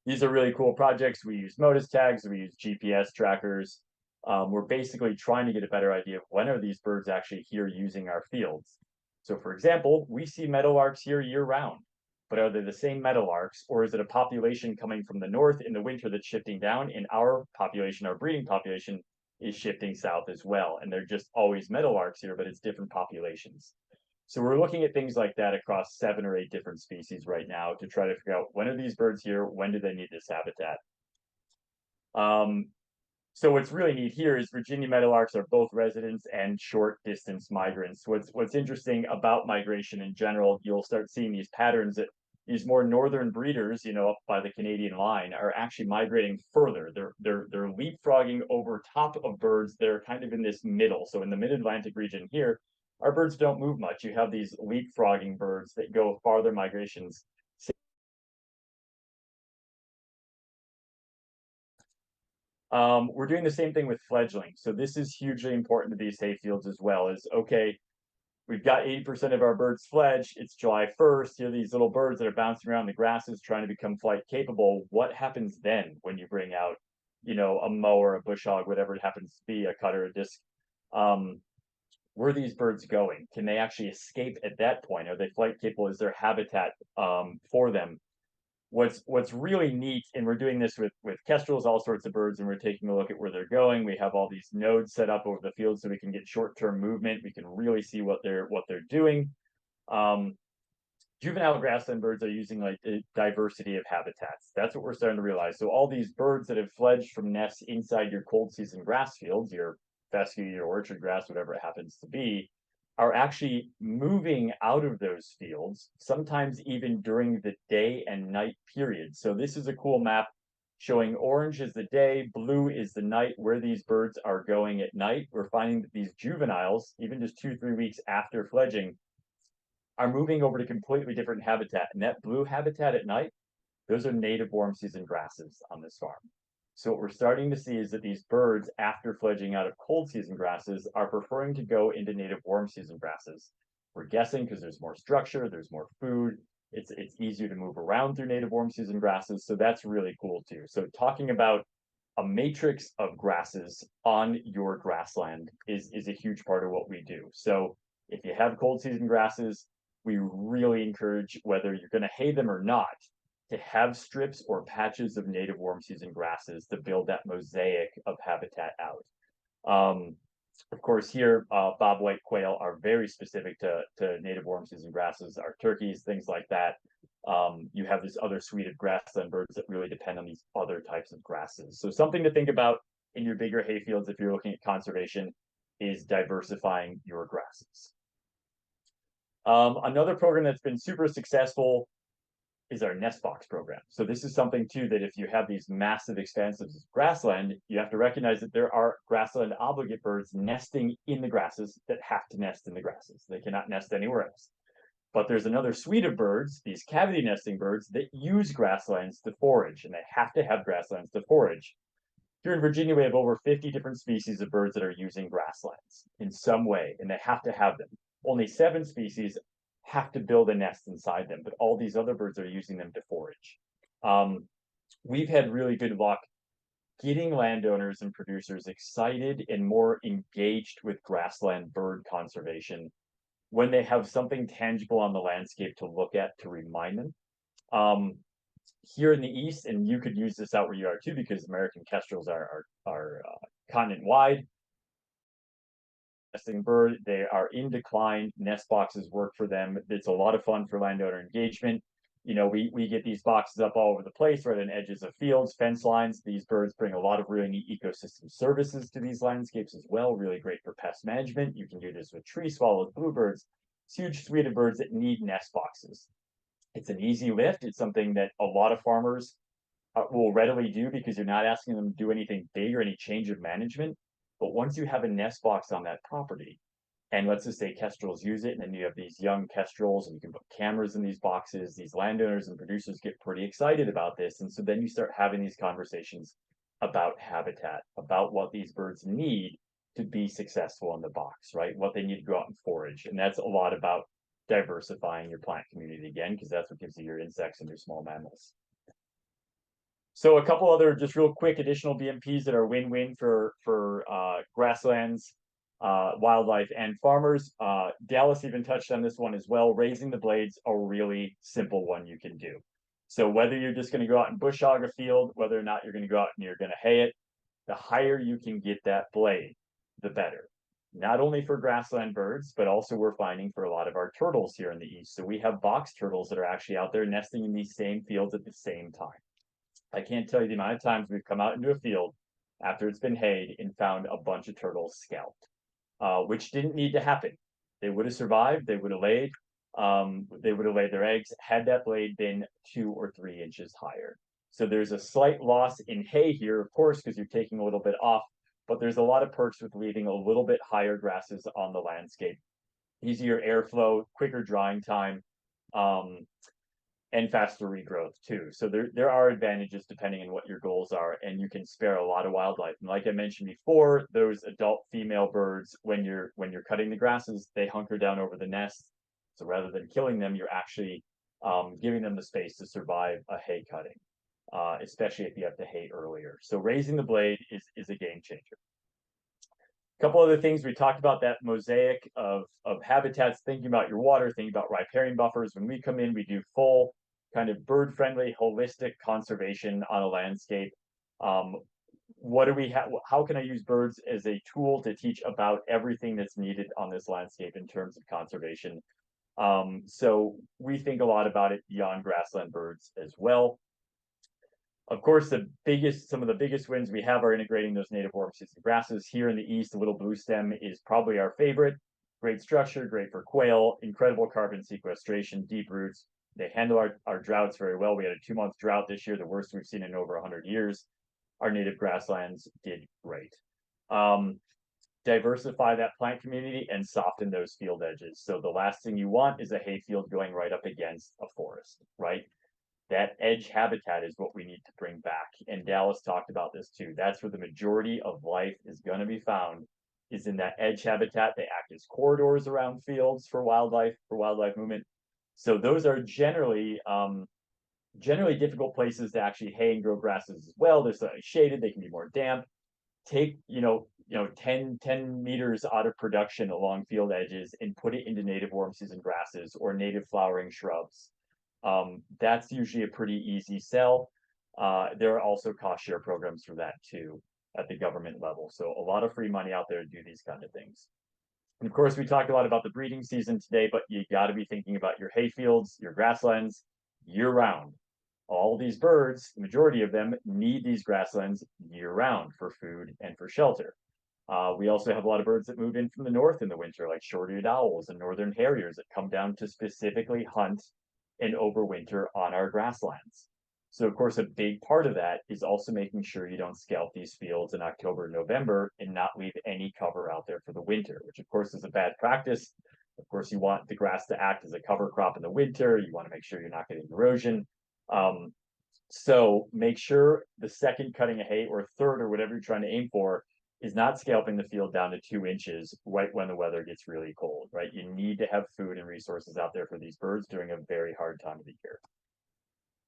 These are really cool projects. We use MODIS tags. We use GPS trackers. We're basically trying to get a better idea of when are these birds actually here using our fields. So for example, we see meadowlarks here year round. But are they the same meadowlarks, or is it a population coming from the north in the winter that's shifting down, and our population, our breeding population, is shifting south as well? And they're just always meadowlarks here, but it's different populations. So we're looking at things like that across 7 or 8 different species right now to try to figure out when are these birds here, when do they need this habitat? So what's really neat here is Virginia meadowlarks are both residents and short distance migrants. What's interesting about migration in general, you'll start seeing these patterns that these more northern breeders, up by the Canadian line, are actually migrating further. They're leapfrogging over top of birds that are kind of in this middle. So in the mid-Atlantic region here, our birds don't move much. You have these leapfrogging birds that go farther migrations. We're doing the same thing with fledgling. So this is hugely important to these hayfields as well. Is okay, we've got 80% of our birds fledged. It's July 1st. Here are these little birds that are bouncing around the grasses trying to become flight capable. What happens then when you bring out, a mower, a bush hog, whatever it happens to be, a cutter, a disc? Where are these birds going? Can they actually escape at that point? Are they flight capable? Is there habitat for them? What's really neat, and we're doing this with kestrels, all sorts of birds, and we're taking a look at where they're going. We have all these nodes set up over the field so we can get short-term movement. We can really see what they're doing. Juvenile grassland birds are using like a diversity of habitats. That's what we're starting to realize. So all these birds that have fledged from nests inside your cold season grass fields, your fescue, your orchard grass, whatever it happens to be, are actually moving out of those fields, sometimes even during the day and night period. So this is a cool map showing orange is the day, blue is the night, where these birds are going at night. We're finding that these juveniles, even just 2-3 weeks after fledging, are moving over to completely different habitat. And that blue habitat at night, those are native warm season grasses on this farm. So what we're starting to see is that these birds, after fledging out of cold season grasses, are preferring to go into native warm season grasses. We're guessing because there's more structure, there's more food, it's easier to move around through native warm season grasses. So that's really cool too. So talking about a matrix of grasses on your grassland is a huge part of what we do. So if you have cold season grasses, we really encourage, whether you're going to hay them or not, to have strips or patches of native warm season grasses to build that mosaic of habitat out. Of course, here, bobwhite quail are very specific to native warm season grasses, our turkeys, things like that. You have this other suite of grassland birds that really depend on these other types of grasses. So something to think about in your bigger hayfields if you're looking at conservation is diversifying your grasses. Another program that's been super successful is our nest box program. So this is something too that if you have these massive expanses of grassland, you have to recognize that there are grassland obligate birds nesting in the grasses that have to nest in the grasses. They cannot nest anywhere else. But there's another suite of birds, these cavity nesting birds, that use grasslands to forage, and they have to have grasslands to forage. Here in Virginia, we have over 50 different species of birds that are using grasslands in some way, and they have to have them. Only 7 species have to build a nest inside them, but all these other birds are using them to forage. We've had really good luck getting landowners and producers excited and more engaged with grassland bird conservation when they have something tangible on the landscape to look at to remind them. Here in the East, and you could use this out where you are too, because American kestrels are continent-wide. Nesting bird, they are in decline. Nest boxes work for them. It's a lot of fun for landowner engagement. You know, we get these boxes up all over the place, right on edges of fields, fence lines. These birds bring a lot of really neat ecosystem services to these landscapes as well. Really great for pest management. You can do this with tree swallows, bluebirds. It's a huge suite of birds that need nest boxes. It's an easy lift. It's something that a lot of farmers will readily do because you're not asking them to do anything big or any change of management. But once you have a nest box on that property, and let's just say kestrels use it, and then you have these young kestrels, and you can put cameras in these boxes, these landowners and producers get pretty excited about this. And so then you start having these conversations about habitat, about what these birds need to be successful in the box, right? What they need to go out and forage. And that's a lot about diversifying your plant community again, because that's what gives you your insects and your small mammals. So a couple other just real quick additional BMPs that are win-win for grasslands, wildlife, and farmers. Dallas even touched on this one as well. Raising the blades, a really simple one you can do. So whether you're just going to go out and bush hog a field, whether or not you're going to go out and you're going to hay it, the higher you can get that blade, the better. Not only for grassland birds, but also we're finding for a lot of our turtles here in the East. So we have box turtles that are actually out there nesting in these same fields at the same time. I can't tell you the amount of times we've come out into a field after it's been hayed and found a bunch of turtles scalped, which didn't need to happen. They would have survived. They would have laid. They would have laid their eggs had that blade been 2 or 3 inches higher. So there's a slight loss in hay here, of course, because you're taking a little bit off, but there's a lot of perks with leaving a little bit higher grasses on the landscape. Easier airflow, quicker drying time, and faster regrowth too. So there are advantages depending on what your goals are, and you can spare a lot of wildlife. And like I mentioned before, those adult female birds, when you're cutting the grasses, they hunker down over the nest. So rather than killing them, you're actually giving them the space to survive a hay cutting, especially if you have to hay earlier. So raising the blade is a game changer. A couple other things we talked about, that mosaic of habitats, thinking about your water, thinking about riparian buffers. When we come in, we do full kind of bird-friendly, holistic conservation on a landscape. What do we have? How can I use birds as a tool to teach about everything that's needed on this landscape in terms of conservation? So we think a lot about it beyond grassland birds as well. Of course, some of the biggest wins we have are integrating those native warm season grasses. Here in the East, the little blue stem is probably our favorite. Great structure, great for quail, incredible carbon sequestration, deep roots. They handle our droughts very well. We had a 2-month drought this year, the worst we've seen in over 100 years. Our native grasslands did great. Diversify that plant community and soften those field edges. So the last thing you want is a hayfield going right up against a forest, right? That edge habitat is what we need to bring back. And Dallas talked about this too. That's where the majority of life is going to be found, is in that edge habitat. They act as corridors around fields for wildlife movement. So those are generally difficult places to actually hay and grow grasses as well. They're slightly shaded. They can be more damp. Take, 10 meters out of production along field edges and put it into native warm season grasses or native flowering shrubs. That's usually a pretty easy sell. There are also cost share programs for that too. at the government level. So a lot of free money out there to do these kind of things. And of course, we talked a lot about the breeding season today, but you got to be thinking about your hayfields, your grasslands year round. All these birds, the majority of them, need these grasslands year round for food and for shelter. We also have a lot of birds that move in from the north in the winter, like short-eared owls and northern harriers that come down to specifically hunt and overwinter on our grasslands. So of course, a big part of that is also making sure you don't scalp these fields in October and November and not leave any cover out there for the winter, which of course is a bad practice. Of course, you want the grass to act as a cover crop in the winter. You want to make sure you're not getting erosion. So make sure the second cutting of hay or third or whatever you're trying to aim for is not scalping the field down to 2 inches right when the weather gets really cold, right? You need to have food and resources out there for these birds during a very hard time of the year.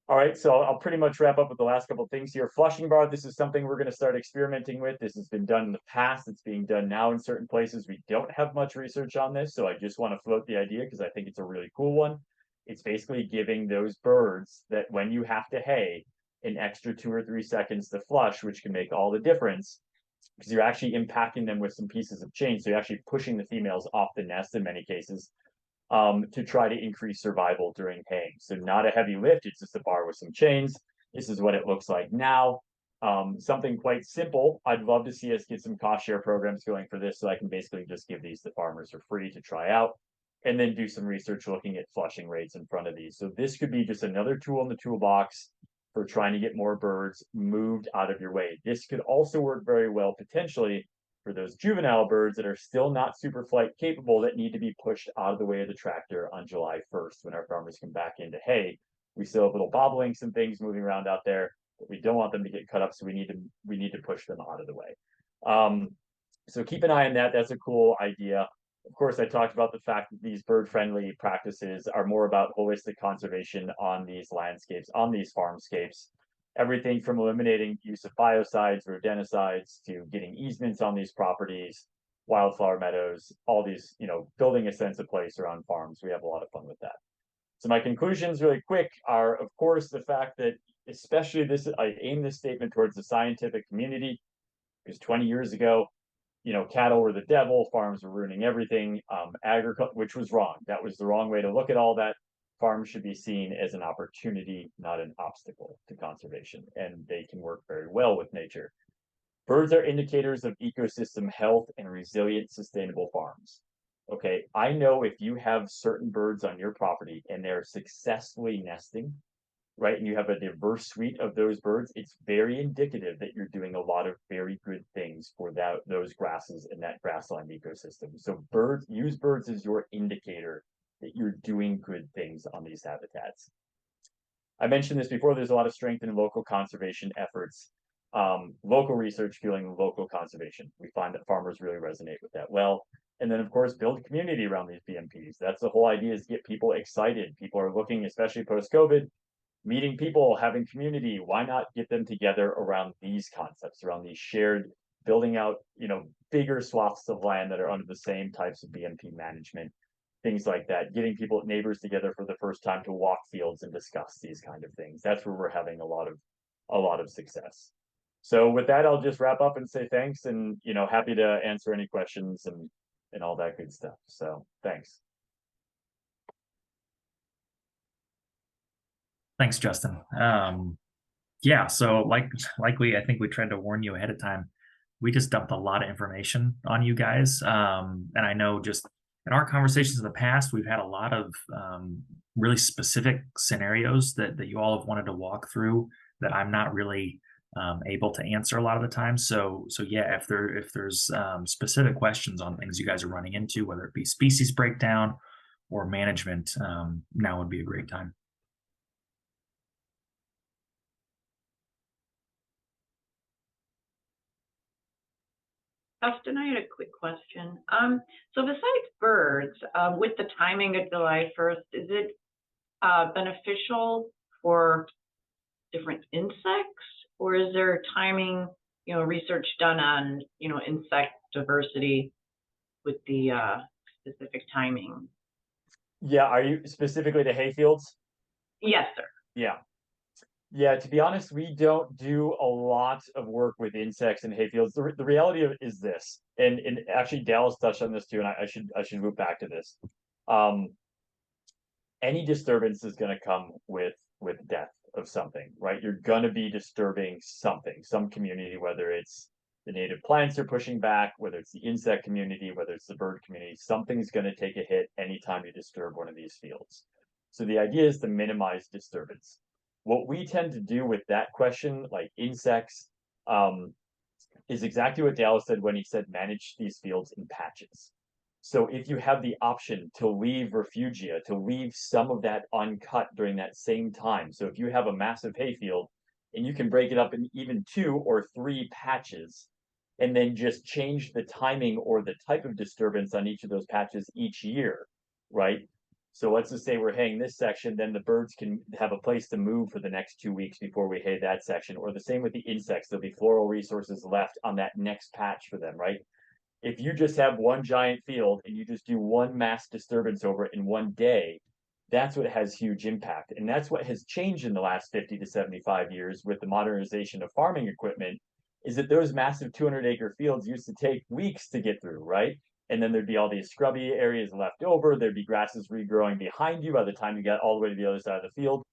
All right, so I'll pretty much wrap up with the last couple of things here. Flushing bar, this is something we're going to start experimenting with. This has been done in the past. It's being done now in certain places. We don't have much research on this, so I just want to float the idea because I think it's a really cool one. It's basically giving those birds that when you have to hay, an extra 2 or 3 seconds to flush, which can make all the difference because you're actually impacting them with some pieces of chain. So you're actually pushing the females off the nest in many cases. To try to increase survival during haying. So not a heavy lift, it's just a bar with some chains. This is what it looks like now. Something quite simple. I'd love to see us get some cost share programs going for this so I can basically just give these to farmers for free to try out and then do some research looking at flushing rates in front of these. So this could be just another tool in the toolbox for trying to get more birds moved out of your way. This could also work very well potentially for those juvenile birds that are still not super flight capable that need to be pushed out of the way of the tractor on July 1st when our farmers come back into hay. We still have little bobolinks and things moving around out there, but we don't want them to get cut up, so we need to push them out of the way. So keep an eye on that. That's a cool idea. Of course, I talked about the fact that these bird-friendly practices are more about holistic conservation on these landscapes, on these farmscapes. Everything from eliminating use of biocides, rodenticides, to getting easements on these properties, wildflower meadows, all these, building a sense of place around farms. We have a lot of fun with that. So my conclusions really quick are, of course, the fact that especially I aim this statement towards the scientific community, because 20 years ago, cattle were the devil, farms were ruining everything, agriculture, which was wrong. That was the wrong way to look at all that. Farms should be seen as an opportunity, not an obstacle to conservation, and they can work very well with nature. Birds are indicators of ecosystem health and resilient, sustainable farms. Okay, I know if you have certain birds on your property and they're successfully nesting, right, and you have a diverse suite of those birds, it's very indicative that you're doing a lot of very good things for those grasses and that grassland ecosystem. So use birds as your indicator that you're doing good things on these habitats. I mentioned this before, there's a lot of strength in local conservation efforts, local research fueling local conservation. We find that farmers really resonate with that well. And then of course, build community around these BMPs. That's the whole idea, is get people excited. People are looking, especially post-COVID, meeting people, having community. Why not get them together around these concepts, around these shared, building out, bigger swaths of land that are under the same types of BMP management, things like that, getting neighbors together for the first time to walk fields and discuss these kind of things. That's where we're having a lot of success. So with that, I'll just wrap up and say thanks, and happy to answer any questions and all that good stuff. So thanks. Thanks, Justin. Yeah, so I think we tried to warn you ahead of time. We just dumped a lot of information on you guys. And I know just in our conversations in the past, we've had a lot of really specific scenarios that you all have wanted to walk through that I'm not really able to answer a lot of the time. So yeah, if there's specific questions on things you guys are running into, whether it be species breakdown or management, now would be a great time. Justin, I had a quick question. So besides birds, with the timing of July 1st, is it beneficial for different insects, or is there timing, research done on, insect diversity with the specific timing? Yeah, are you specifically to hayfields? Yes, sir. Yeah. Yeah, to be honest, we don't do a lot of work with insects in hayfields. The reality of it is this, and actually Dallas touched on this too, and I should move back to this. Um, any disturbance is going to come with death of something, right? You're going to be disturbing something, some community, whether it's the native plants are pushing back, whether it's the insect community, whether it's the bird community, something's going to take a hit anytime you disturb one of these fields. So the idea is to minimize disturbance. What we tend to do with that question, like insects, um, is exactly what Dallas said when he said manage these fields in patches. So if you have the option to leave refugia, to leave some of that uncut during that same time. So if you have a massive hayfield and you can break it up in even 2 or 3 patches and then just change the timing or the type of disturbance on each of those patches each year, right? So let's just say we're haying this section, then the birds can have a place to move for the next 2 weeks before we hay that section. Or the same with the insects, there'll be floral resources left on that next patch for them, right? If you just have one giant field and you just do one mass disturbance over it in one day, that's what has huge impact. And that's what has changed in the last 50 to 75 years with the modernization of farming equipment, is that those massive 200-acre fields used to take weeks to get through, right? And then there'd be all these scrubby areas left over. There'd be grasses regrowing behind you by the time you got all the way to the other side of the field.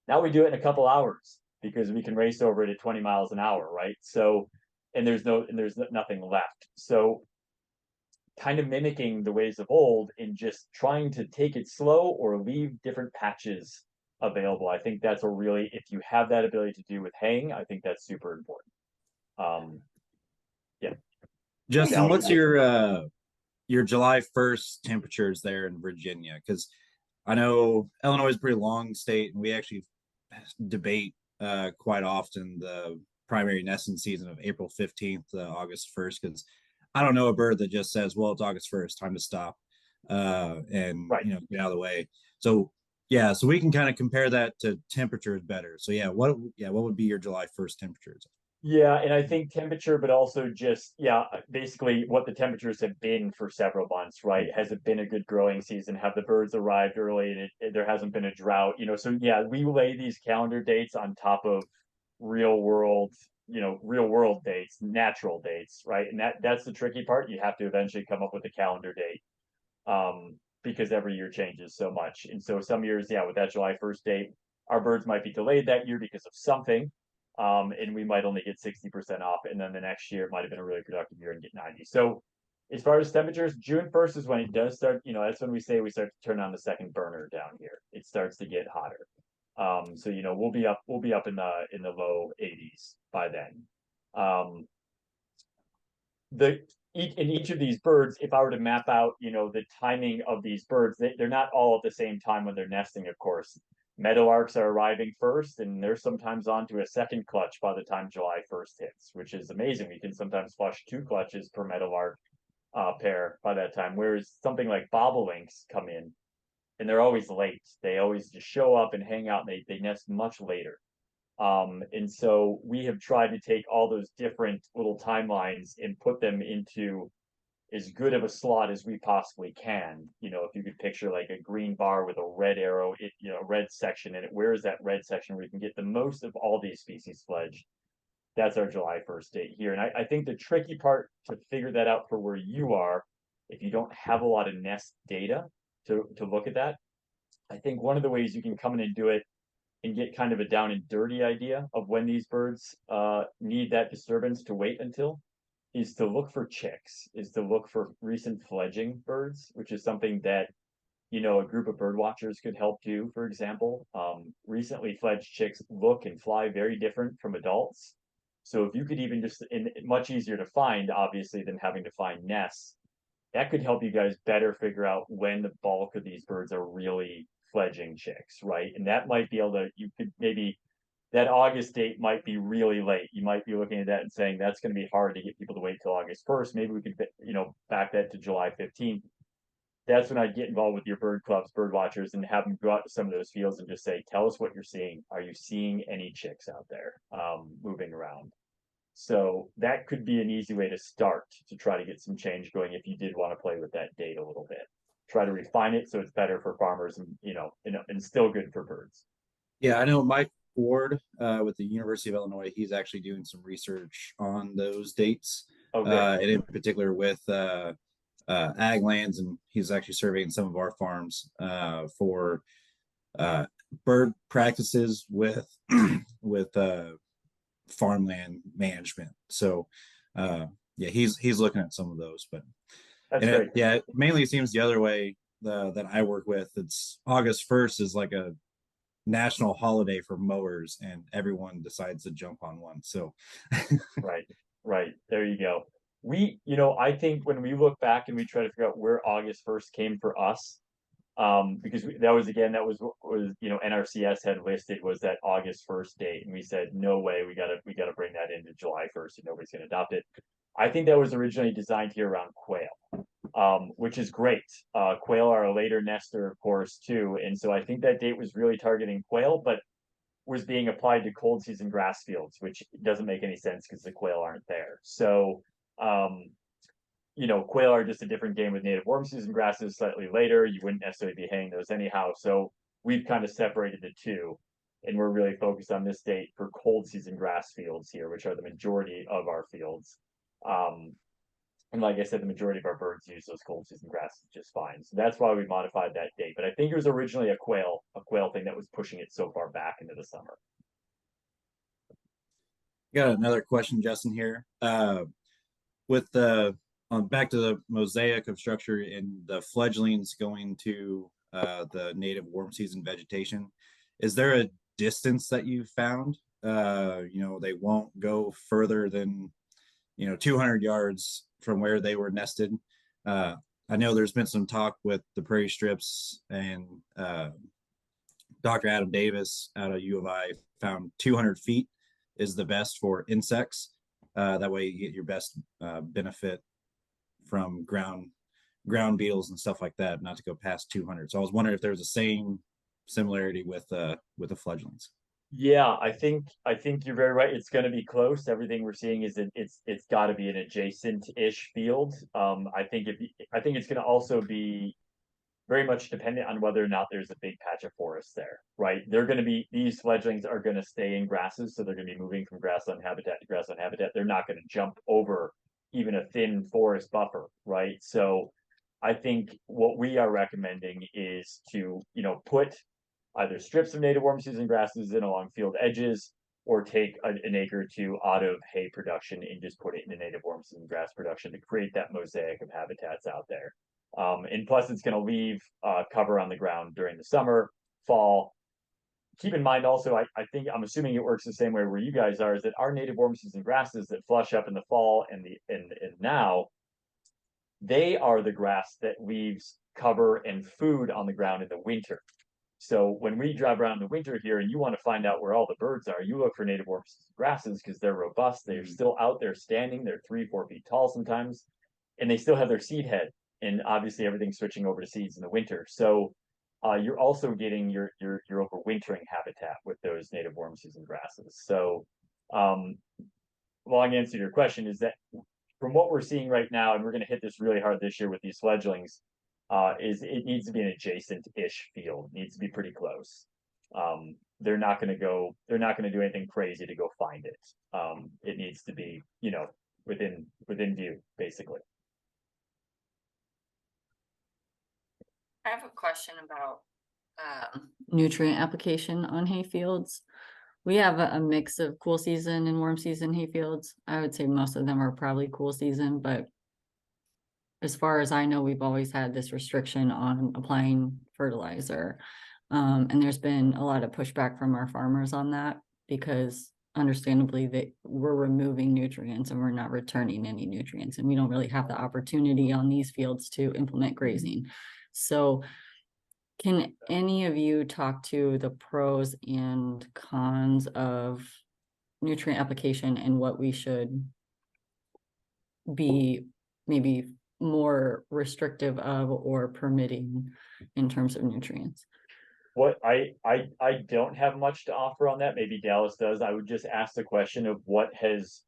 Now we do it in a couple hours because we can race over it at 20 miles an hour, right? So, and there's nothing left. So kind of mimicking the ways of old and just trying to take it slow or leave different patches available. I think that's a really, if you have that ability to do with haying, I think that's super important. Yeah. Justin, what's Yeah. your July 1st temperatures there in Virginia? Because I know Illinois is a pretty long state, and we actually debate quite often the primary nesting season of April 15th to August 1st, because I don't know a bird that just says, well, it's August 1st, time to stop and Right. get out of the way. So yeah, so we can kind of compare that to temperatures better. So what would be your July 1st temperatures? Yeah, and I think temperature, but also just, yeah, basically what the temperatures have been for several months, right? Has it been a good growing season? Have the birds arrived early and there hasn't been a drought? So yeah, we lay these calendar dates on top of real world, real world dates, natural dates, right? And that's the tricky part. You have to eventually come up with a calendar date, because every year changes so much. And so some years, yeah, with that July 1st date, our birds might be delayed that year because of something, and we might only get 60% off. And then the next year it might have been a really productive year and get 90. So as far as temperatures, June 1st is when it does start, that's when we say we start to turn on the second burner down here. It starts to get hotter. So we'll be up in the low 80s by then. In each of these birds, if I were to map out, the timing of these birds, they're not all at the same time when they're nesting, of course. Meadowlarks are arriving first, and they're sometimes on to a second clutch by the time July 1st hits, which is amazing. We can sometimes flush 2 clutches per meadowlark pair by that time, whereas something like bobolinks come in, and they're always late. They always just show up and hang out, and they nest much later. And so we have tried to take all those different little timelines and put them into as good of a slot as we possibly can. If you could picture like a green bar with a red arrow, red section in it, where is that red section where you can get the most of all these species fledged? That's our July 1st date here. And I think the tricky part to figure that out for where you are, if you don't have a lot of nest data to look at that, I think one of the ways you can come in and do it and get kind of a down and dirty idea of when these birds need that disturbance to wait until is to look for chicks, is to look for recent fledging birds, which is something that a group of bird watchers could help do. For example, recently fledged chicks look and fly very different from adults. So if you could even just, and much easier to find, obviously, than having to find nests, that could help you guys better figure out when the bulk of these birds are really fledging chicks, right? And that might be able to, you could maybe, that August date might be really late. You might be looking at that and saying that's going to be hard to get people to wait till August 1st. Maybe we could, back that to July 15th. That's when I'd get involved with your bird clubs, bird watchers, and have them go out to some of those fields and just say, tell us what you're seeing. Are you seeing any chicks out there moving around? So that could be an easy way to start to try to get some change going if you did want to play with that date a little bit. Try to refine it so it's better for farmers and and still good for birds. Yeah, I know Ward with the University of Illinois. He's actually doing some research on those dates, Okay. and in particular with ag lands, and he's actually surveying some of our farms for bird practices with with farmland management. So yeah, he's looking at some of those, but That's great. yeah, it mainly seems the other way that I work with. It's August 1st is like a national holiday for mowers, and everyone decides to jump on one. So Right. There you go. I think when we look back and we try to figure out where August 1st came for us, because that was NRCS had listed was that August 1st date, and we said no way, we gotta bring that into July 1st, and nobody's gonna adopt it. I think that was originally designed here around quail, which is great. Quail are a later nester, of course, too, and so I think that date was really targeting quail, but was being applied to cold season grass fields, which doesn't make any sense because the quail aren't there. So, quail are just a different game with native warm season grasses slightly later. You wouldn't necessarily be haying those anyhow. So we've kind of separated the two, and we're really focused on this date for cold season grass fields here, which are the majority of our fields. And like I said, the majority of our birds use those cold season grasses just fine. So that's why we modified that date. But I think it was originally a quail thing that was pushing it so far back into the summer. got another question, Justin, here. With the back to the mosaic of structure and the fledglings going to the native warm season vegetation, is there a distance that you found? They won't go further than 200 yards from where they were nested. I know there's been some talk with the prairie strips, and Dr. Adam Davis out of U of I found 200 feet is the best for insects. That way you get your best benefit from ground beetles and stuff like that, not to go past 200. So I was wondering if there's the same similarity with the fledglings. Yeah, I think you're very right. It's going to be close. Everything we're seeing is that it's got to be an adjacent-ish field. I think it's going to also be very much dependent on whether or not there's a big patch of forest there, right? These fledglings are going to stay in grasses, so they're going to be moving from grassland habitat to grassland habitat. They're not going to jump over even a thin forest buffer, right? So I think what we are recommending is to, put either strips of native warm season grasses in along field edges, or take an acre or two out of hay production and just put it into native warm season grass production to create that mosaic of habitats out there. And plus, it's going to leave cover on the ground during the summer, fall. Keep in mind also, I think I'm assuming it works the same way where you guys are, is that our native warm season grasses that flush up in the fall and now, they are the grass that leaves cover and food on the ground in the winter. So when we drive around in the winter here and you want to find out where all the birds are, you look for native warm season grasses because they're robust. They're still out there standing. They're 3-4 feet tall sometimes, and they still have their seed head. And obviously everything's switching over to seeds in the winter. So you're also getting your overwintering habitat with those native warm season grasses. So long answer to your question is that from what we're seeing right now, and we're going to hit this really hard this year with these fledglings, is it needs to be an adjacent-ish field. It needs to be pretty close. They're not going to do anything crazy to go find it. It needs to be, within view, basically. I have a question about nutrient application on hayfields. We have a mix of cool season and warm season hayfields. I would say most of them are probably cool season, but as far as I know, we've always had this restriction on applying fertilizer. And there's been a lot of pushback from our farmers on that, because understandably we're removing nutrients and we're not returning any nutrients, and we don't really have the opportunity on these fields to implement grazing. So can any of you talk to the pros and cons of nutrient application and what we should be maybe more restrictive of or permitting in terms of nutrients? What I don't have much to offer on that. Maybe Dallas does. I would just ask the question of what has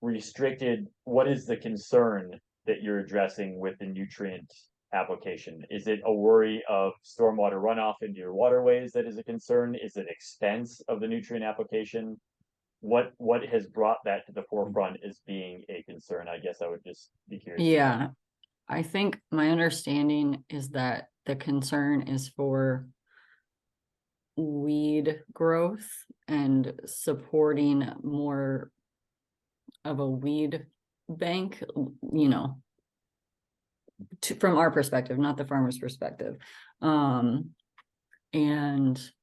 restricted, what is the concern that you're addressing with the nutrient application? Is it a worry of stormwater runoff into your waterways that is a concern? Is it expense of the nutrient application? What has brought that to the forefront as being a concern? I guess I would just be curious. Yeah, I think my understanding is that the concern is for weed growth and supporting more of a weed bank, you know, from our perspective, not the farmer's perspective, and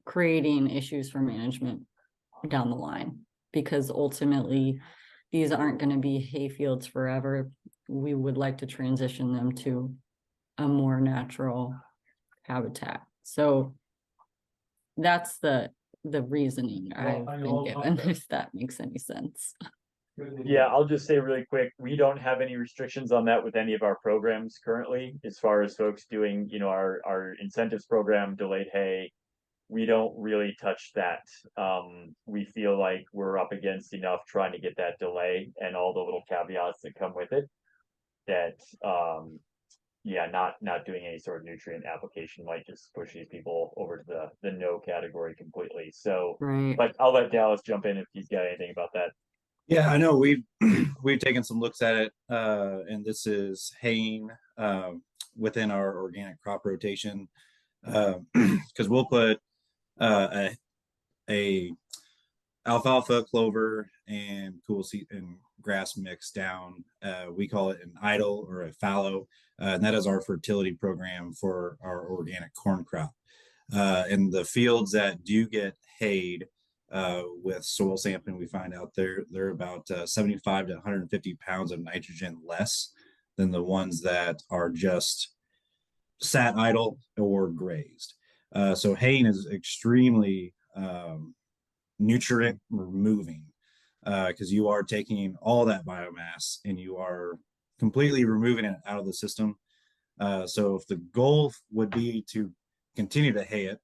creating issues for management down the line, because ultimately these aren't going to be hayfields forever. We would like to transition them to a more natural habitat. So that's the reasoning I've been given, if that makes any sense. Yeah, I'll just say really quick, we don't have any restrictions on that with any of our programs currently, as far as folks doing, you know, our incentives program, delayed hay. We don't really touch that. We feel like we're up against enough trying to get that delay and all the little caveats that come with it. That yeah, not doing any sort of nutrient application might just push these people over to the no category completely. So, Right. but I'll let Dallas jump in if he's got anything about that. Yeah, I know we've taken some looks at it, and this is haying within our organic crop rotation, because we'll put a alfalfa, clover, and cool seed and grass mix down. We call it an idle or a fallow, and that is our fertility program for our organic corn crop. In the fields that do get hayed, with soil sampling, we find out they're about 75 to 150 pounds of nitrogen less than the ones that are just sat idle or grazed. So haying is extremely nutrient removing, because you are taking all that biomass and you are completely removing it out of the system. So if the goal would be to continue to hay it,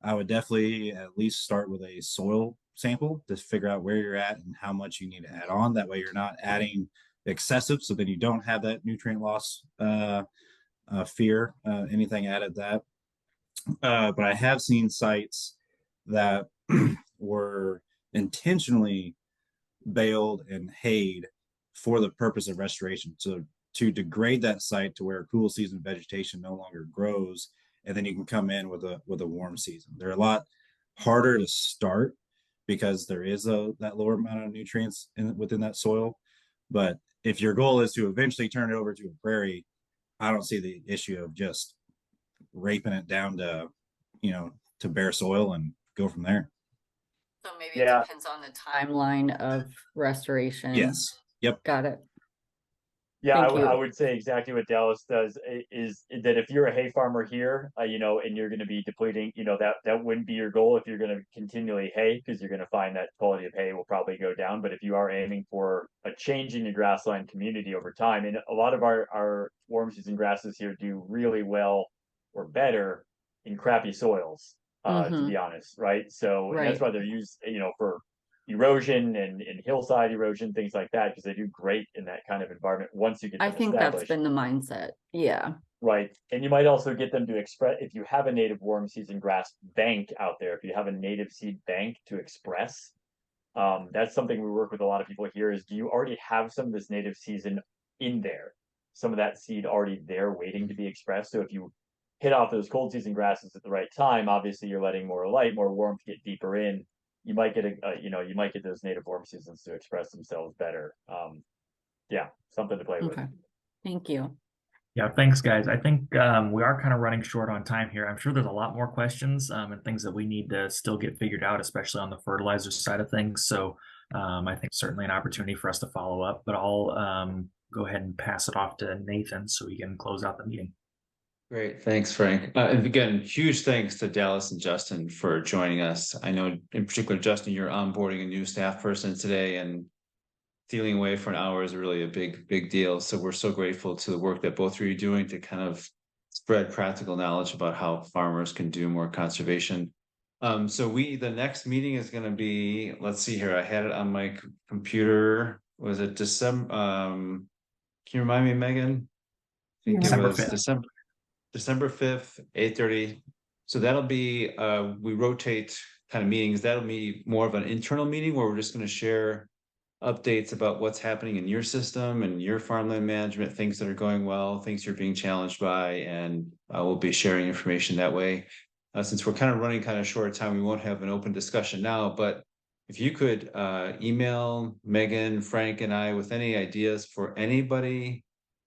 I would definitely at least start with a soil sample to figure out where you're at and how much you need to add on. That way you're not adding excessive, so then you don't have that nutrient loss fear, anything added that. But I have seen sites that were intentionally baled and hayed for the purpose of restoration. So to degrade that site to where cool season vegetation no longer grows, and then you can come in with a warm season. They're a lot harder to start because there is that lower amount of nutrients within that soil. But if your goal is to eventually turn it over to a prairie, I don't see the issue of just raping it down to, to bare soil and go from there. So maybe it depends on the timeline of restoration. Yes. Yep. Got it. Yeah, I would say exactly what Dallas does is that if you're a hay farmer here, and you're going to be depleting, that wouldn't be your goal if you're going to continually hay, because you're going to find that quality of hay will probably go down. But if you are aiming for a change in your grassland community over time, and a lot of our warm season grasses here do really well or better in crappy soils, to be honest, right? So that's why they're used, for erosion and hillside erosion, things like that, because they do great in that kind of environment once you get them I think that's been the mindset. Yeah. Right. And you might also get them to express, if you have a native warm season grass bank out there, if you have a native seed bank to express, that's something we work with a lot of people here is, do you already have some of this native season in there? Some of that seed already there waiting to be expressed. So if you hit off those cold season grasses at the right time, obviously you're letting more light, more warmth get deeper in. You might get you might get those native warm seasons to express themselves better. Yeah, something to play with. Thank you. Yeah, thanks, guys. I think we are kind of running short on time here. I'm sure there's a lot more questions and things that we need to still get figured out, especially on the fertilizer side of things. So I think certainly an opportunity for us to follow up, but I'll go ahead and pass it off to Nathan so we can close out the meeting. Great. Thanks, Frank. And again, huge thanks to Dallas and Justin for joining us. I know in particular, Justin, you're onboarding a new staff person today, and stealing away for an hour is really a big deal. So we're so grateful to the work that both of you are doing to kind of spread practical knowledge about how farmers can do more conservation. So the next meeting is going to be, let's see here. I had it on my computer. Was it December? Can you remind me, Megan? I think December it was 5th. December. December 5th, 8:30. So that'll be, we rotate kind of meetings. That'll be more of an internal meeting where we're just going to share updates about what's happening in your system and your farmland management, things that are going well, things you're being challenged by, and we'll be sharing information that way. Since we're kind of running kind of short time, we won't have an open discussion now, but if you could email Megan, Frank, and I with any ideas for anybody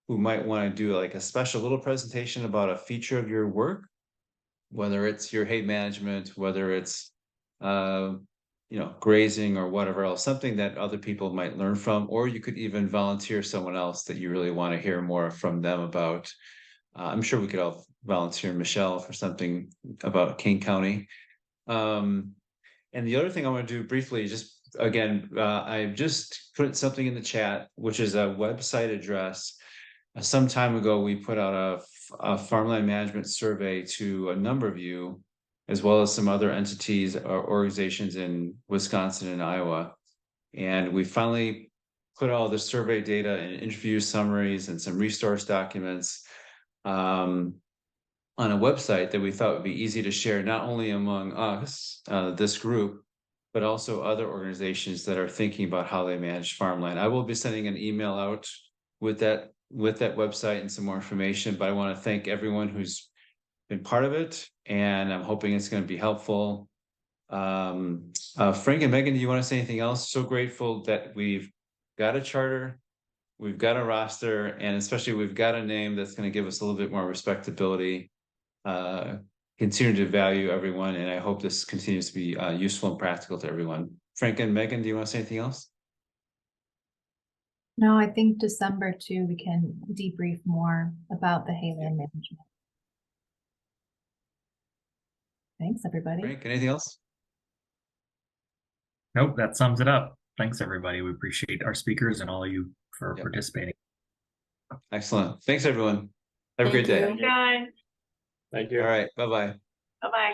who might want to do like a special little presentation about a feature of your work, whether it's your hay management, whether it's grazing or whatever else, something that other people might learn from, or you could even volunteer someone else that you really want to hear more from them about. I'm sure we could all volunteer Michelle for something about King County. And the other thing I want to do briefly, just again, I just put something in the chat, which is a website address. Some time ago, we put out a farmland management survey to a number of you, as well as some other entities or organizations in Wisconsin and Iowa. And we finally put all the survey data and interview summaries and some resource documents on a website that we thought would be easy to share, not only among us, this group, but also other organizations that are thinking about how they manage farmland. I will be sending an email out with that website and some more information, but I want to thank everyone who's been part of it, and I'm hoping it's going to be helpful. Frank and Megan, do you want to say anything else? So grateful that we've got a charter, we've got a roster, and especially we've got a name that's going to give us a little bit more respectability, continue to value everyone, and I hope this continues to be useful and practical to everyone. Frank and Megan, do you want to say anything else? No, I think December too, we can debrief more about the hayland management. Thanks, everybody. Frank, anything else? Nope, that sums it up. Thanks, everybody. We appreciate our speakers and all of you for participating. Excellent. Thanks, everyone. Have a great Thank day. you. Guys, Thank you. All right. Bye-bye. bye-bye.